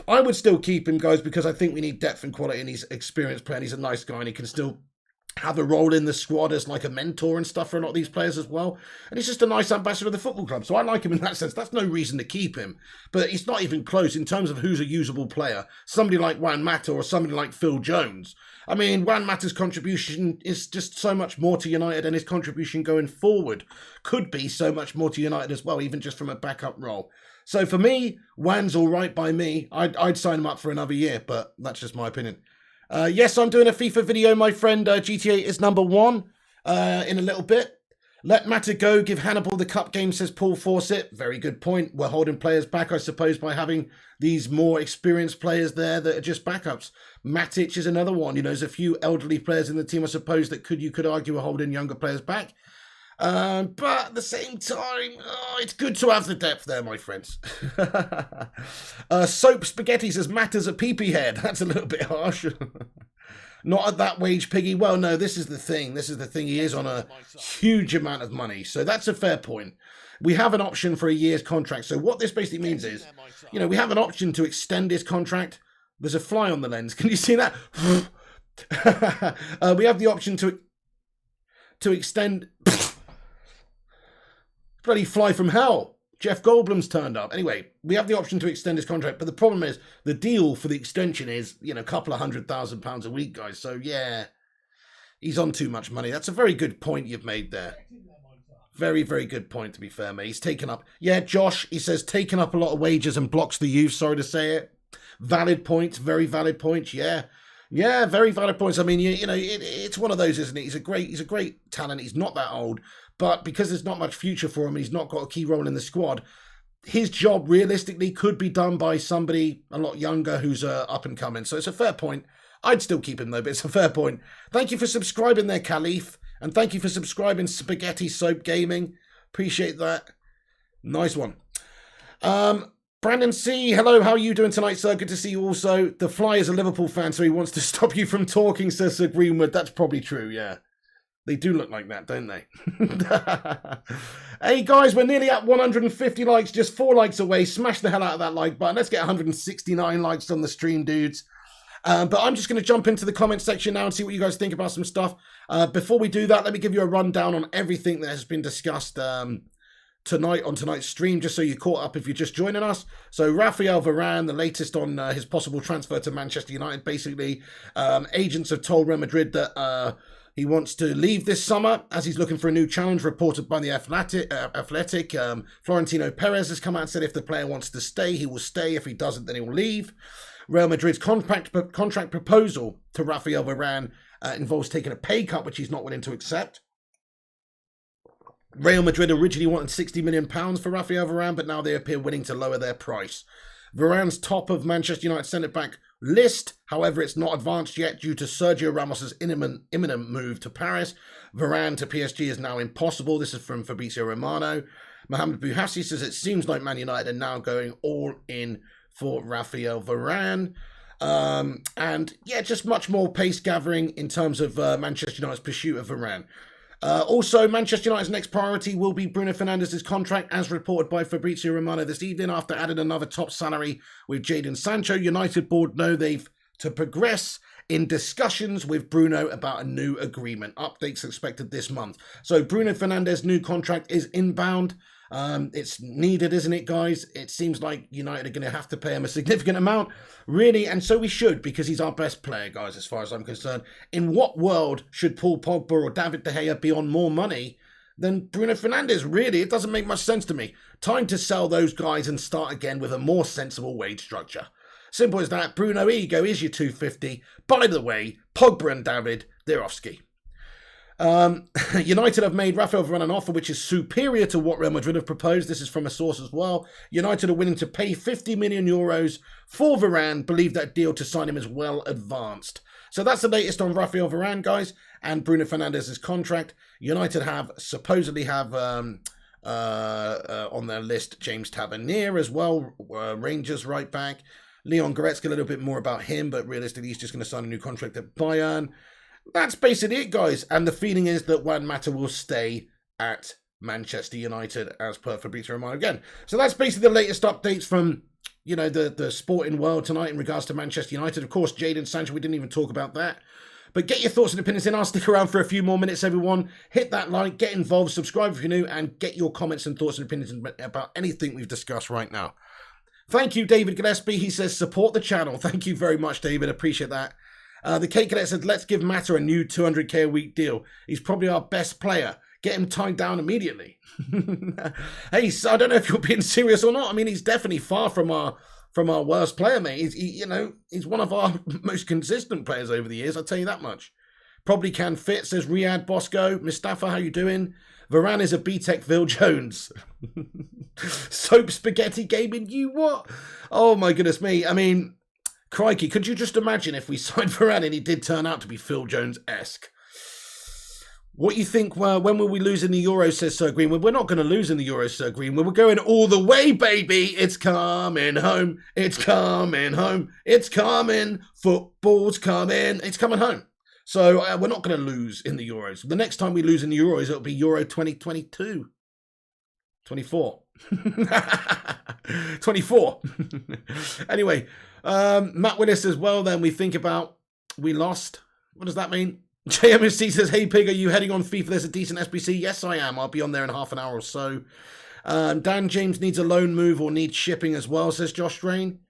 I would still keep him, guys, because I think we need depth and quality, and he's experienced player, and he's a nice guy, and he can still have a role in the squad as like a mentor and stuff for a lot of these players as well. And he's just a nice ambassador of the football club, so I like him in that sense. That's no reason to keep him, but he's not even close in terms of who's a usable player. Somebody like Juan Mata or somebody like Phil Jones. I mean, Juan Mata's contribution is just so much more to United, and his contribution going forward could be so much more to United as well, even just from a backup role. So for me, Juan's all right by me. I'd sign him up for another year, but that's just my opinion. Yes, I'm doing a FIFA video, my friend. GTA is number 1 in a little bit. Let Mata go, give Hannibal the cup game, says Paul Fawcett. Very good point. We're holding players back, I suppose, by having these more experienced players there that are just backups. Matic is another one. There's a few elderly players in the team, I suppose, that you could argue are holding younger players back. But at the same time, it's good to have the depth there, my friends. Soap Spaghetti says Matters a PP head. That's a little bit harsh. Not at that wage, Piggy. Well, no, this is the thing. He is on a huge amount of money. So that's a fair point. We have an option for a year's contract. So what this basically means is, we have an option to extend his contract. There's a fly on the lens. Can you see that? We have the option to extend... Bloody fly from hell. Jeff Goldblum's turned up. Anyway, we have the option to extend his contract, but the problem is the deal for the extension is, a couple of £100,000 a week, guys. So, yeah, he's on too much money. That's a very good point you've made there. Very, very good point, to be fair, mate. He's taken up... Yeah, Josh, he says, taken up a lot of wages and blocks the youth. Sorry to say it. Valid points. Very valid points. Yeah. Yeah, very valid points. I mean, it's one of those, isn't it? He's a great talent. He's not that old. But because there's not much future for him, and he's not got a key role in the squad, his job realistically could be done by somebody a lot younger who's up and coming. So it's a fair point. I'd still keep him though, but it's a fair point. Thank you for subscribing there, Khalif. And thank you for subscribing, Spaghetti Soap Gaming. Appreciate that. Nice one. Brandon C, hello, how are you doing tonight, sir? Good to see you also. The Fly is a Liverpool fan, so he wants to stop you from talking, says Sir Greenwood. That's probably true, yeah. They do look like that, don't they? Hey, guys, we're nearly at 150 likes, just 4 likes away. Smash the hell out of that like button. Let's get 169 likes on the stream, dudes. But I'm just going to jump into the comment section now and see what you guys think about some stuff. Before we do that, let me give you a rundown on everything that has been discussed tonight on tonight's stream, just so you're caught up if you're just joining us. So Rafael Varane, the latest on his possible transfer to Manchester United. Basically, agents have told Real Madrid that... he wants to leave this summer as he's looking for a new challenge, reported by the Athletic. Florentino Perez has come out and said if the player wants to stay, he will stay. If he doesn't, then he will leave. Real Madrid's contract proposal to Rafael Varane involves taking a pay cut, which he's not willing to accept. Real Madrid originally wanted £60 million for Rafael Varane, but now they appear willing to lower their price. Varane's top of Manchester United centre-back list. However, it's not advanced yet due to Sergio Ramos's imminent move to Paris. Varane to PSG is now impossible. This is from Fabrizio Romano. Mohamed Bouhassi says it seems like Man United are now going all in for Rafael Varane. And yeah, just much more pace gathering in terms of Manchester United's pursuit of Varane. Also, Manchester United's next priority will be Bruno Fernandes' contract, as reported by Fabrizio Romano this evening, after adding another top salary with Jadon Sancho. United board know they've to progress in discussions with Bruno about a new agreement. Updates expected this month. So Bruno Fernandes' new contract is inbound. It's needed, isn't it, guys? It seems like United are going to have to pay him a significant amount, really, and so we should, because he's our best player, guys, as far as I'm concerned. In what world should Paul Pogba or David De Gea be on more money than Bruno Fernandes? Really, it doesn't make much sense to me. Time to sell those guys and start again with a more sensible wage structure. Simple as that. Bruno, here you go, here's your 250. By the way, Pogba and David, they're off ski. United have made Rafael Varane an offer which is superior to what Real Madrid have proposed. This is from a source as well. United are willing to pay 50 million euros for Varane, believe that deal to sign him is well advanced. So that's the latest on Rafael Varane, guys, and Bruno Fernandes' contract. United supposedly have on their list James Tavernier as well, Rangers right back. Leon Goretzka, a little bit more about him, but realistically he's just going to sign a new contract at Bayern. That's basically it, guys. And the feeling is that Juan Mata will stay at Manchester United, as per Fabrizio Romano again. So that's basically the latest updates from, you know, the sporting world tonight in regards to Manchester United. Of course, Jadon Sancho, we didn't even talk about that. But get your thoughts and opinions in. I'll stick around for a few more minutes, everyone. Hit that like, get involved, subscribe if you're new, and get your comments and thoughts and opinions about anything we've discussed right now. Thank you, David Gillespie. He says, support the channel. Thank you very much, David. Appreciate that. The Cake Cadet said, let's give Mata a new 200k a week deal. He's probably our best player. Get him tied down immediately. Hey, so I don't know if you're being serious or not. I mean, he's definitely far from our worst player, mate. He's one of our most consistent players over the years. I'll tell you that much. Probably can fit, says Riyad Bosco. Mustafa, how you doing? Varane is a B-Tech Phil Jones. Soap Spaghetti Gaming, you what? Oh my goodness me. I mean, crikey, could you just imagine if we signed Varane and he did turn out to be Phil Jones-esque? What you think, when will we lose in the Euros, says Sir Greenwood? We're not going to lose in the Euros, Sir Greenwood. We're going all the way, baby. It's coming home. It's coming home. It's coming. Football's coming. It's coming home. So we're not going to lose in the Euros. The next time we lose in the Euros, it'll be Euro 2022. 24. 24. Anyway, Matt Willis as well, then we think about, we lost. What does that mean? JMSC says, hey Pig, are you heading on FIFA? There's a decent SBC. Yes, I am. I'll be on there in half an hour or so. Dan James needs a loan move or needs shipping as well, says Josh Strain.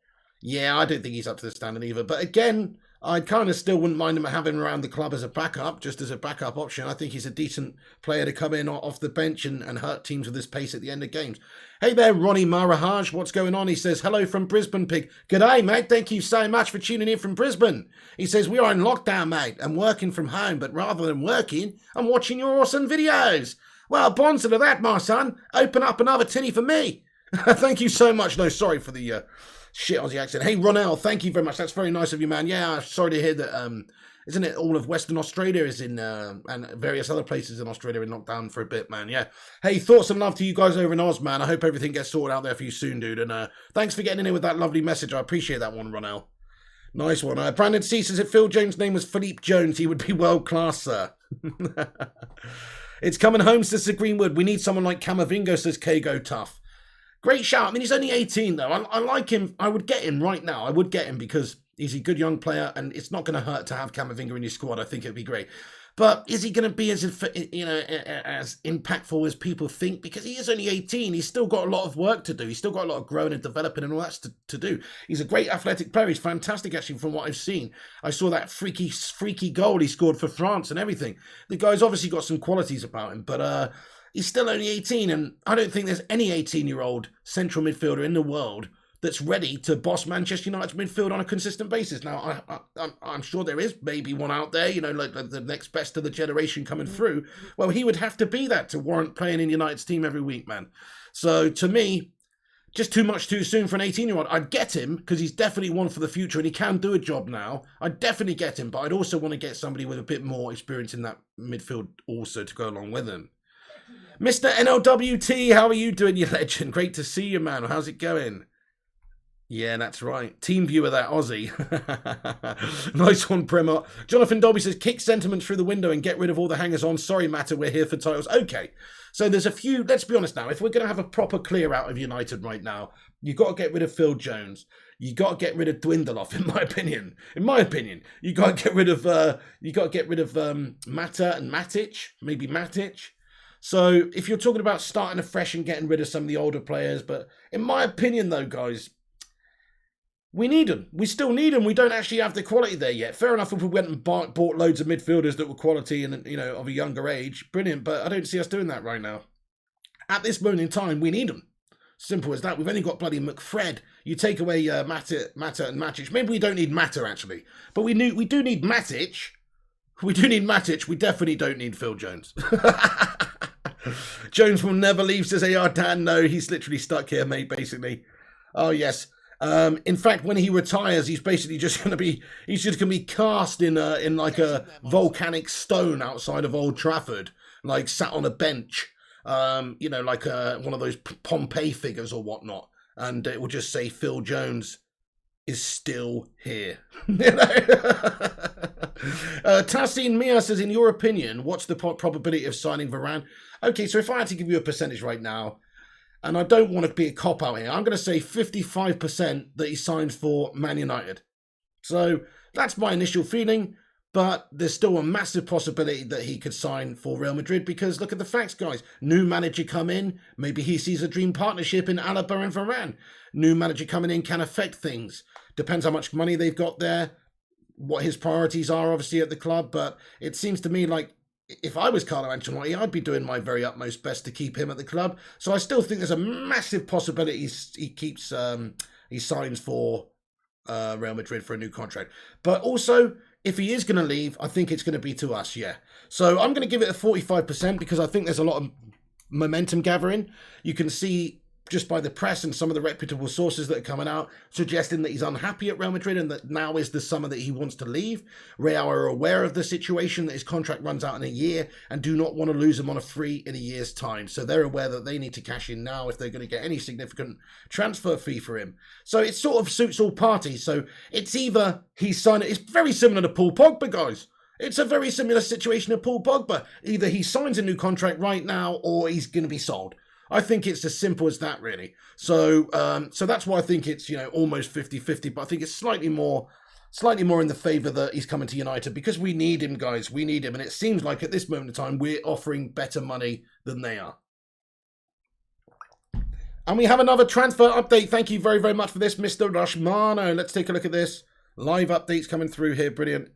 Yeah, I don't think he's up to the standard either. But again, I kind of still wouldn't mind him having him around the club as a backup, just as a backup option. I think he's a decent player to come in off the bench and hurt teams with his pace at the end of games. Hey there, Ronnie Marahaj. What's going on? He says, hello from Brisbane, Pig. G'day, mate. Thank you so much for tuning in from Brisbane. He says, we are in lockdown, mate. I'm working from home, but rather than working, I'm watching your awesome videos. Well, bonza to that, my son. Open up another tinny for me. Thank you so much. No, sorry for the shit Aussie accent. Hey, Ronell, thank you very much. That's very nice of you, man. Yeah, sorry to hear that, isn't it all of Western Australia is in, and various other places in Australia in lockdown for a bit, man. Yeah. Hey, thoughts and love to you guys over in Oz, man. I hope everything gets sorted out there for you soon, dude. And thanks for getting in here with that lovely message. I appreciate that one, Ronell. Nice one. Brandon C says, if Phil Jones' name was Philippe Jones, he would be world class, sir. It's coming home, says Sir Greenwood. We need someone like Camavinga, says Kago Tough. Great shout. I mean, he's only 18, though. I like him. I would get him right now. I would get him because he's a good young player, and it's not going to hurt to have Camavinga in your squad. I think it'd be great. But is he going to be as impactful as people think? Because he is only 18. He's still got a lot of work to do. He's still got a lot of growing and developing and all that to do. He's a great athletic player. He's fantastic, actually, from what I've seen. I saw that freaky goal he scored for France and everything. The guy's obviously got some qualities about him, but he's still only 18, and I don't think there's any 18-year-old central midfielder in the world that's ready to boss Manchester United's midfield on a consistent basis. Now, I'm sure there is maybe one out there, you know, like the next best of the generation coming through. Well, he would have to be that to warrant playing in United's team every week, man. So, to me, just too much too soon for an 18-year-old. I'd get him because he's definitely one for the future and he can do a job now. I'd definitely get him, but I'd also want to get somebody with a bit more experience in that midfield also to go along with him. Mr. NLWT, how are you doing, you legend? Great to see you, man. How's it going? Yeah, that's right. Team viewer, that Aussie. Nice one, Primer. Jonathan Dolby says, kick sentiment through the window and get rid of all the hangers-on. Sorry, Mata, we're here for titles. Okay, so there's a few, let's be honest now, if we're going to have a proper clear out of United right now, you've got to get rid of Phil Jones. You got to get rid of Dwindleoff, in my opinion. In my opinion, you got to get rid of Mata and Matic, maybe Matic. So if you're talking about starting afresh and getting rid of some of the older players, but in my opinion, though, guys, we need them. We still need them. We don't actually have the quality there yet. Fair enough if we went and bought loads of midfielders that were quality and, you know, of a younger age. Brilliant, but I don't see us doing that right now. At this moment in time, we need them. Simple as that. We've only got bloody McFred. You take away Mata and Matic. Maybe we don't need Mata, actually. But we do need Matic. We do need Matic. We definitely don't need Phil Jones. Jones will never leave, says AR Dan. No, he's literally stuck here, mate, basically. Oh, yes. In fact, when he retires, he's basically just going to be cast in like a volcanic stone outside of Old Trafford, like sat on a bench, you know, like one of those Pompeii figures or whatnot, and it will just say Phil Jones is still here. You know? Tassin Mia says, in your opinion, what's the probability of signing Varane? Okay, so if I had to give you a percentage right now, and I don't want to be a cop-out here, I'm going to say 55% that he signs for Man United. So that's my initial feeling, but there's still a massive possibility that he could sign for Real Madrid because look at the facts, guys. New manager come in, maybe he sees a dream partnership in Alaba and Varane. New manager coming in can affect things. Depends how much money they've got there, what his priorities are, obviously, at the club, but it seems to me like if I was Carlo Ancelotti, I'd be doing my very utmost best to keep him at the club. So I still think there's a massive possibility he signs for Real Madrid for a new contract. But also, if he is going to leave, I think it's going to be to us, yeah. So I'm going to give it a 45% because I think there's a lot of momentum gathering. You can see just by the press and some of the reputable sources that are coming out suggesting that he's unhappy at Real Madrid and that now is the summer that he wants to leave. Real are aware of the situation, that his contract runs out in a year and do not want to lose him on a free in a year's time. So they're aware that they need to cash in now if they're going to get any significant transfer fee for him. So it sort of suits all parties. So it's either he's signing, it's very similar to Paul Pogba, guys. It's a very similar situation to Paul Pogba. Either he signs a new contract right now or he's going to be sold. I think it's as simple as that, really. So so that's why I think it's, you know, almost 50-50, but I think it's slightly more in the favour that he's coming to United because we need him, guys. We need him. And it seems like at this moment in time, we're offering better money than they are. And we have another transfer update. Thank you very, very much for this, Mr. Romano. Let's take a look at this. Live updates coming through here. Brilliant.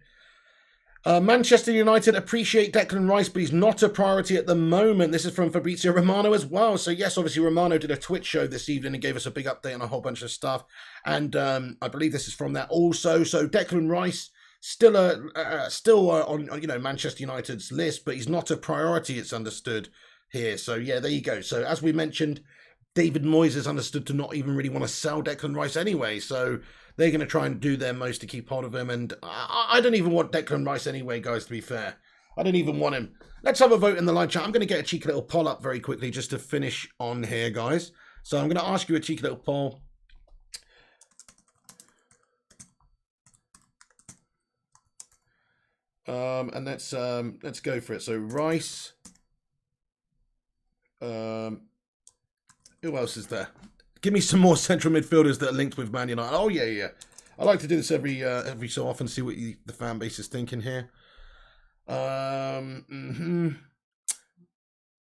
Manchester United appreciate Declan Rice, but he's not a priority at the moment. This is from Fabrizio Romano as well. So yes, obviously Romano did a Twitch show this evening and gave us a big update on a whole bunch of stuff. And I believe this is from that also. So Declan Rice still on you know, Manchester United's list, but he's not a priority. It's understood here. So yeah, there you go. So as we mentioned, David Moyes is understood to not even really want to sell Declan Rice anyway. So they're going to try and do their most to keep hold of him. And I don't even want Declan Rice anyway, guys, to be fair. I don't even want him. Let's have a vote in the live chat. I'm going to get a cheeky little poll up very quickly just to finish on here, guys. So I'm going to ask you a cheeky little poll. And let's go for it. So Rice. Who else is there? Give me some more central midfielders that are linked with Man United. Oh, yeah. I like to do this every so often, see what the fan base is thinking here.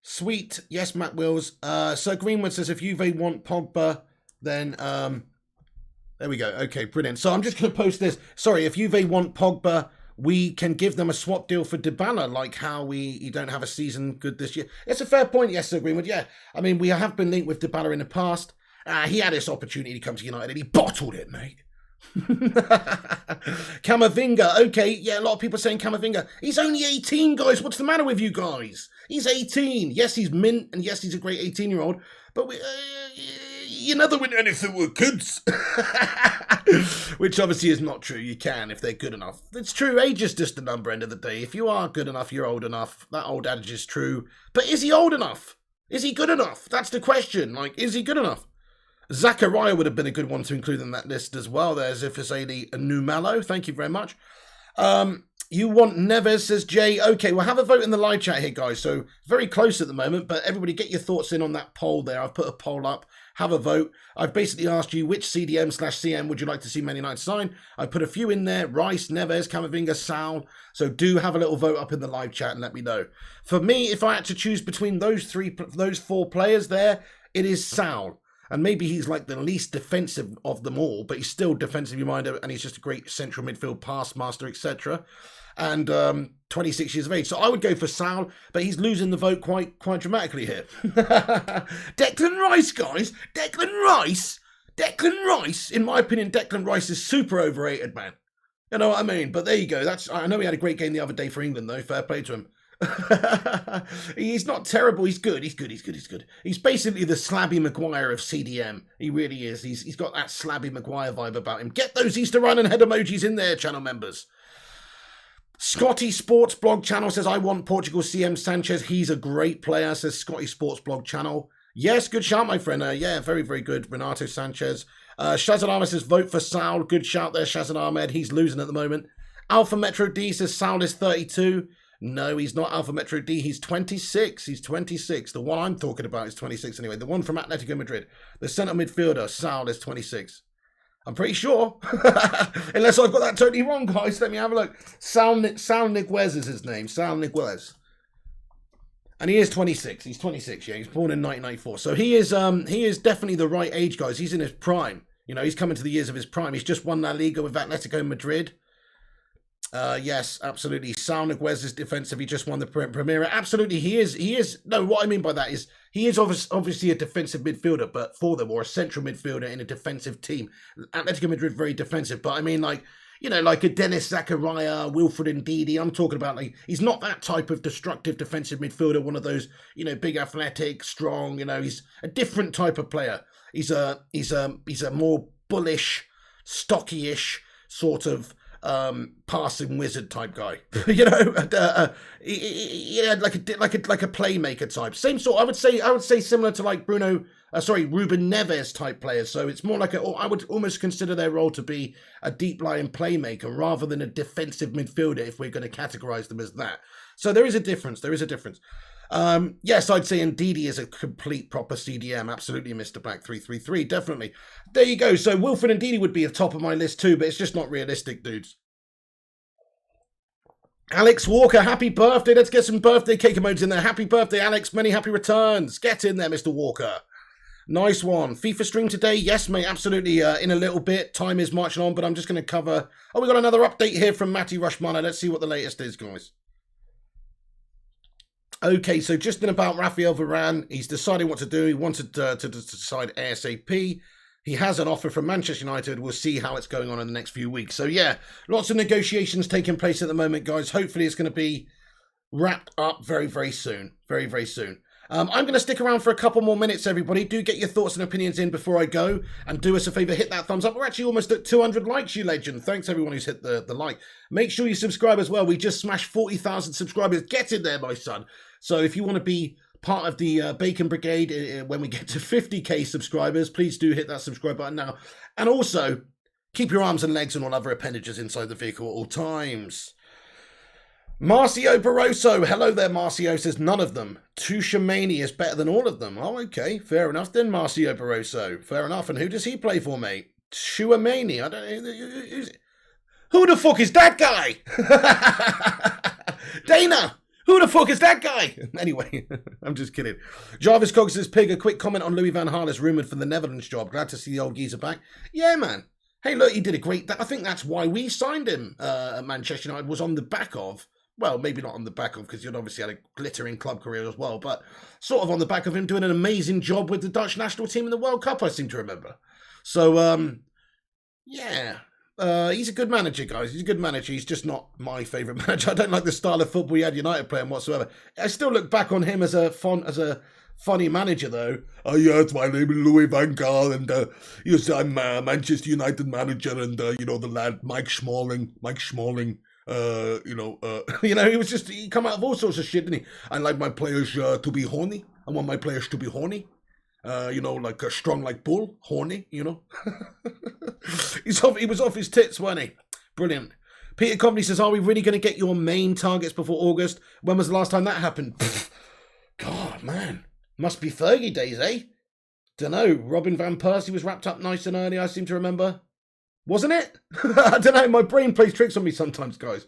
Sweet. Yes, Matt Wills. Sir Greenwood says, if Juve want Pogba, then... there we go. Okay, brilliant. So I'm just going to post this. Sorry, if Juve want Pogba, we can give them a swap deal for Dybala, like how you don't have a season good this year. It's a fair point, yes, Sir Greenwood. Yeah, I mean, we have been linked with Dybala in the past. He had this opportunity to come to United and he bottled it, mate. Camavinga, okay, yeah, a lot of people saying Camavinga. He's only 18, guys. What's the matter with you guys? He's 18. Yes, he's mint, and yes, he's a great 18-year-old. But You never win anything with kids. Which obviously is not true. You can if they're good enough. It's true, age is just a number end of the day. If you are good enough, you're old enough. That old adage is true. But is he old enough? Is he good enough? That's the question. Like, is he good enough? Zachariah would have been a good one to include in that list as well. There's Ifisali Numalo. Thank you very much. You want Neves, says Jay. Okay, we'll have a vote in the live chat here, guys. So very close at the moment, but everybody get your thoughts in on that poll there. I've put a poll up. Have a vote. I've basically asked you which CDM/CM would you like to see Man United sign. I put a few in there. Rice, Neves, Camavinga, Saul. So do have a little vote up in the live chat and let me know. For me, if I had to choose between those four players there, it is Saul. And maybe he's like the least defensive of them all, but he's still defensively minded and he's just a great central midfield pass master, etc. And 26 years of age. So I would go for Saul, but he's losing the vote quite dramatically here. Declan Rice, guys. Declan Rice. In my opinion, Declan Rice is super overrated, man. You know what I mean? But there you go. I know he had a great game the other day for England, though. Fair play to him. He's not terrible. He's good. He's basically the Slabby Maguire of CDM. He really is. He's got that Slabby Maguire vibe about him. Get those Easter Run and head emojis in there, channel members. Scotty Sports Blog Channel says, I want Portugal CM Sanchez. He's a great player, says Scotty Sports Blog Channel. Yes, good shout, my friend. Yeah, very, very good. Renato Sanchez. Shazad Ahmed says, vote for Saul. Good shout there, Shazad Ahmed. He's losing at the moment. Alpha Metro D says, Saul is 32. No, he's not Alpha Metro D. He's 26. He's 26. The one I'm talking about is 26 anyway. The one from Atletico Madrid. The centre midfielder, Saul, is 26. I'm pretty sure. Unless I've got that totally wrong, guys. Let me have a look. Saul Niguez is his name. Saul Niguez. And he is 26. He's 26, yeah. He's born in 1994. So he is definitely the right age, guys. He's in his prime. You know, he's coming to the years of his prime. He's just won La Liga with Atletico Madrid. Yes, absolutely. Saul Niguez is defensive. He just won the Primera. Absolutely, he is. No, what I mean by that is he is obviously a defensive midfielder, but for them, or a central midfielder in a defensive team. Atletico Madrid, very defensive. But I mean, like, you know, like a Dennis Zakaria, Wilfred Ndidi. I'm talking about, like, he's not that type of destructive defensive midfielder, one of those, you know, big athletic, strong, you know, he's a different type of player. He's a more bullish, stocky-ish sort of passing wizard type guy, you know, yeah, like a playmaker type. Same sort. I would say similar to like Ruben Neves type players. So it's more like I would almost consider their role to be a deep lying playmaker rather than a defensive midfielder, if we're going to categorize them as that. So there is a difference. Yes, I'd say Ndidi is a complete proper CDM. Absolutely, Mr. Black 333. Definitely. There you go. So Wilfred Ndidi would be at the top of my list too, but it's just not realistic, dudes. Alex Walker, happy birthday. Let's get some birthday cake emotes in there. Happy birthday, Alex. Many happy returns. Get in there, Mr. Walker. Nice one. FIFA stream today? Yes, mate, absolutely. In a little bit. Time is marching on, but I'm just going to cover... Oh, we got another update here from Matty Rushmana. Let's see what the latest is, guys. Okay, so just in about Rafael Varane, he's deciding what to do. He wanted to decide ASAP. He has an offer from Manchester United. We'll see how it's going on in the next few weeks. So yeah, lots of negotiations taking place at the moment, guys. Hopefully it's going to be wrapped up very, very soon. Very, very soon. I'm going to stick around for a couple more minutes, everybody. Do get your thoughts and opinions in before I go. And do us a favour, hit that thumbs up. We're actually almost at 200 likes, you legend. Thanks, everyone who's hit the like. Make sure you subscribe as well. We just smashed 40,000 subscribers. Get in there, my son. So if you want to be part of the Bacon Brigade when we get to 50k subscribers, please do hit that subscribe button now. And also, keep your arms and legs and all other appendages inside the vehicle at all times. Marcio Barroso, hello there, Marcio, says none of them. Tushimani is better than all of them. Oh, okay, fair enough then, Marcio Barroso. Fair enough. And who does he play for, mate? Shuamani, I don't know. Who the fuck is that guy? Dana! Who the fuck is that guy? Anyway, I'm just kidding. Jarvis Cox says, Pig, a quick comment on Louis van Gaal is rumoured for the Netherlands job. Glad to see the old geezer back. Yeah, man. Hey, look, he did a great... I think that's why we signed him at Manchester United, was on the back of... Well, maybe not on the back of, because you'd obviously had a glittering club career as well, but sort of on the back of him doing an amazing job with the Dutch national team in the World Cup, I seem to remember. So, yeah... he's a good manager, guys. He's a good manager. He's just not my favourite manager. I don't like the style of football he had United playing whatsoever. I still look back on him as a fond Funny manager, though. Oh, yes, my name is Louis van Gaal, and yes, I'm Manchester United manager, and, you know, the lad, Mike Smalling, he was just, he come out of all sorts of shit, didn't he? I like my players to be horny. I want my players to be horny. Like strong like bull, horny, you know. He was off his tits, wasn't he? Brilliant. Peter Comedy says, are we really going to get your main targets before August? When was the last time that happened? God, man. Must be Fergie days, eh? Dunno. Robin Van Persie was wrapped up nice and early, I seem to remember. Wasn't it? I don't know. My brain plays tricks on me sometimes, guys.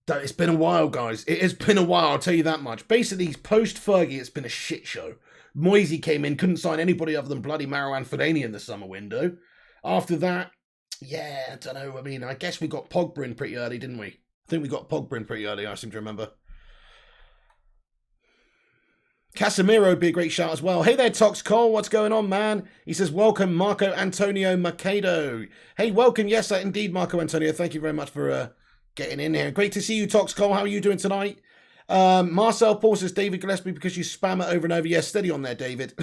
It's been a while, guys. It has been a while, I'll tell you that much. Basically, post-Fergie, it's been a shit show. Moisey came in, couldn't sign anybody other than bloody Raiola and Varane in the summer window. After that, yeah, I don't know. I mean, I guess we got Pogba in pretty early, didn't we? I think we got Pogba in pretty early, I seem to remember. Casemiro would be a great shout as well. Hey there, Tox Cole. What's going on, man? He says, welcome, Marco Antonio Macedo. Hey, welcome. Yes, indeed, Marco Antonio. Thank you very much for getting in here. Great to see you, Tox Cole. How are you doing tonight? Marcel Paul says, David Gillespie, because you spam it over and over. Yes, steady on there, David.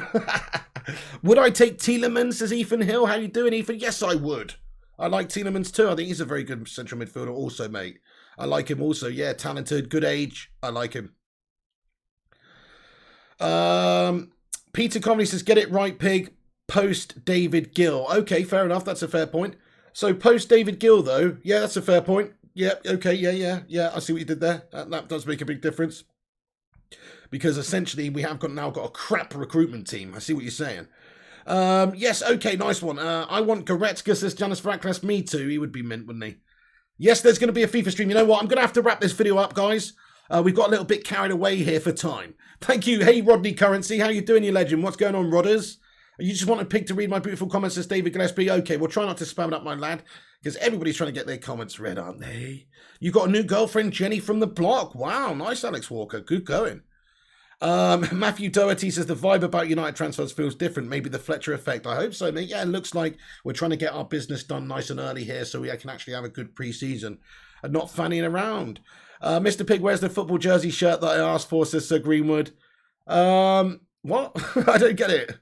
Would I take Tielemans, says Ethan Hill. How you doing, Ethan? Yes, I would. I like Tielemans too. I think he's a very good central midfielder also, mate. I like him also. Yeah, talented, good age. I like him. Peter Comedy says, get it right, Pig. Post David Gill. Okay, fair enough. That's a fair point. So post David Gill, though. Yeah, that's a fair point. Yeah, okay, yeah. I see what you did there. That does make a big difference. Because essentially we have now got a crap recruitment team. I see what you're saying. Yes, okay, nice one. I want Goretzka, says Janice Varaklas. Me too. He would be mint, wouldn't he? Yes, there's going to be a FIFA stream. You know what? I'm going to have to wrap this video up, guys. We've got a little bit carried away here for time. Thank you. Hey, Rodney Currency. How you doing, you legend? What's going on, Rodders? You just want a pig to read my beautiful comments, says David Gillespie. Okay, we'll try not to spam it up, my lad, because everybody's trying to get their comments read, aren't they? You got a new girlfriend, Jenny from the block. Wow, nice, Alex Walker. Good going. Matthew Doherty says the vibe about United transfers feels different. Maybe the Fletcher effect. I hope so, mate. Yeah, it looks like we're trying to get our business done nice and early here so we can actually have a good pre-season and not fanning around. Mr. Pig, where's the football jersey shirt that I asked for, says Sir Greenwood. What? I don't get it.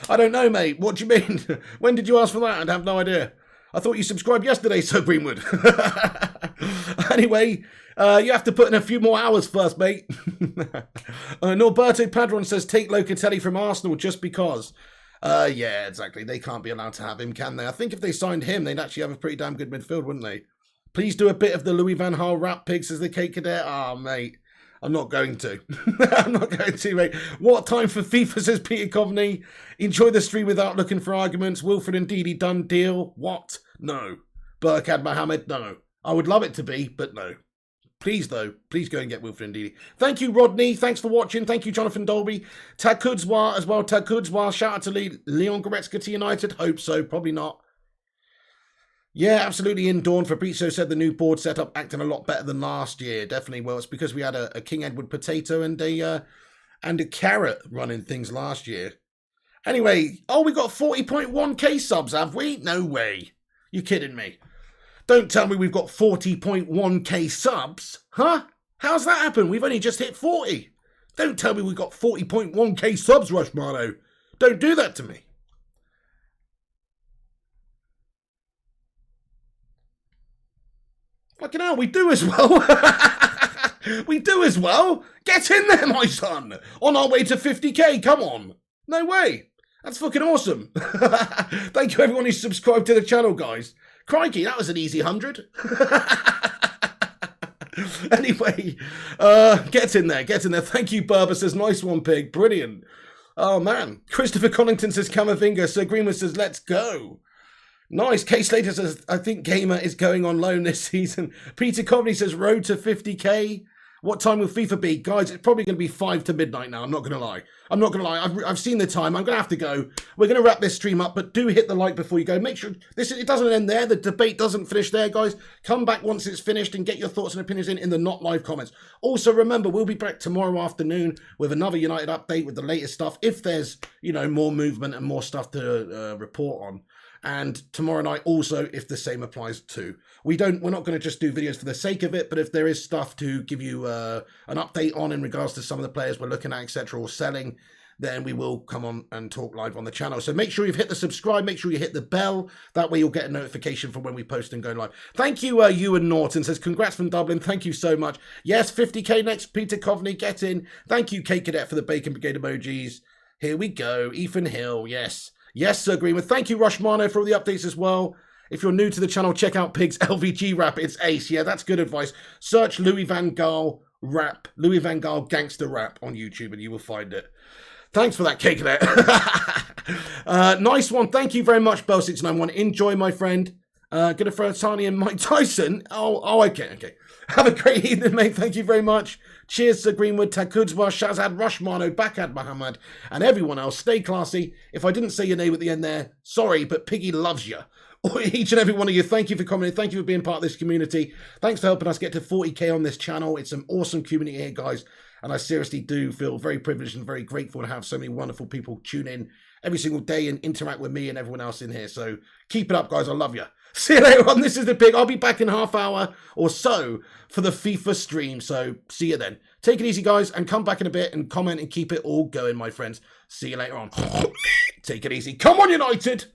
I don't know, mate. What do you mean? When did you ask for that? I have no idea. I thought you subscribed yesterday, Sir Greenwood. Anyway, you have to put in a few more hours first, mate. Norberto Padron says, take Locatelli from Arsenal just because. Yeah, exactly. They can't be allowed to have him, can they? I think if they signed him, they'd actually have a pretty damn good midfield, wouldn't they? Please do a bit of the Louis van Gaal rap, Pig, says the Cake Cadet. Oh, mate. I'm not going to. I'm not going to, mate. What time for FIFA, says Peter Coveney. Enjoy the stream without looking for arguments. Wilfred and Didi, done deal. What? No. Burkhad Mohammed, no. I would love it to be, but no. Please, though, please go and get Wilfred and Didi. Thank you, Rodney. Thanks for watching. Thank you, Jonathan Dolby. Takudzwa as well. Takudzwa. Shout out to Leon Goretzka to United. Hope so. Probably not. Yeah, absolutely. In Dawn, Fabrizio said the new board setup acting a lot better than last year. Definitely. Well, it's because we had a King Edward potato and a carrot running things last year. Anyway, we got 40.1k subs, have we? No way. You kidding me? Don't tell me we've got 40.1k subs. Huh? How's that happen? We've only just hit 40. Don't tell me we've got 40.1k subs, Romano. Don't do that to me. Fucking hell, we do as well. We do as well. Get in there, my son. On our way to 50k, come on. No way. That's fucking awesome. Thank you everyone who's subscribed to the channel, guys. Crikey, that was an easy 100. Anyway, get in there. Thank you, Berber says, nice one, Pig. Brilliant. Oh, man. Christopher Collington says, Camavinga. Sir Greenwood says, let's go. Nice. K Slater says, I think Gamer is going on loan this season. Peter Coveney says, road to 50k. What time will FIFA be? Guys, it's probably going to be 5 to midnight now. I'm not going to lie. I'm not going to lie. I've seen the time. I'm going to have to go. We're going to wrap this stream up, but do hit the like before you go. Make sure it doesn't end there. The debate doesn't finish there, guys. Come back once it's finished and get your thoughts and opinions in the not live comments. Also, remember, we'll be back tomorrow afternoon with another United update with the latest stuff. If there's, more movement and more stuff to report on. And tomorrow night also, if the same applies too. We're not going to just do videos for the sake of it, but if there is stuff to give you an update on in regards to some of the players we're looking at, etc., or selling, then we will come on and talk live on the channel. So make sure you've hit the subscribe, make sure you hit the bell. That way you'll get a notification from when we post and go live. Thank you, Ewan Norton says, congrats from Dublin. Thank you so much. Yes, 50k next, Peter Coveney, get in. Thank you, K Cadet, for the Bacon Brigade emojis. Here we go. Ethan Hill, yes. Yes, Sir Greenwood. Thank you, Romano, for all the updates as well. If you're new to the channel, check out Pig's LVG rap. It's ace. Yeah, that's good advice. Search Louis Van Gaal rap, Louis Van Gaal gangster rap on YouTube, and you will find it. Thanks for that, cake there. Nice one. Thank you very much, Bell691. Enjoy, my friend. Gonna throw a tiny in Mike Tyson. Oh, okay. Have a great evening, mate. Thank you very much. Cheers to Greenwood, Takudzwa, Shazad, Rushmano, Bakad Muhammad, and everyone else. Stay classy. If I didn't say your name at the end there, sorry, but Piggy loves you. Each and every one of you, thank you for commenting. Thank you for being part of this community. Thanks for helping us get to 40k on this channel. It's an awesome community here, guys. And I seriously do feel very privileged and very grateful to have so many wonderful people tune in every single day and interact with me and everyone else in here. So keep it up, guys. I love you. See you later on. This is the Pig. I'll be back in half hour or so for the FIFA stream. So see you then. Take it easy, guys, and come back in a bit and comment and keep it all going, my friends. See you later on. Take it easy. Come on, United.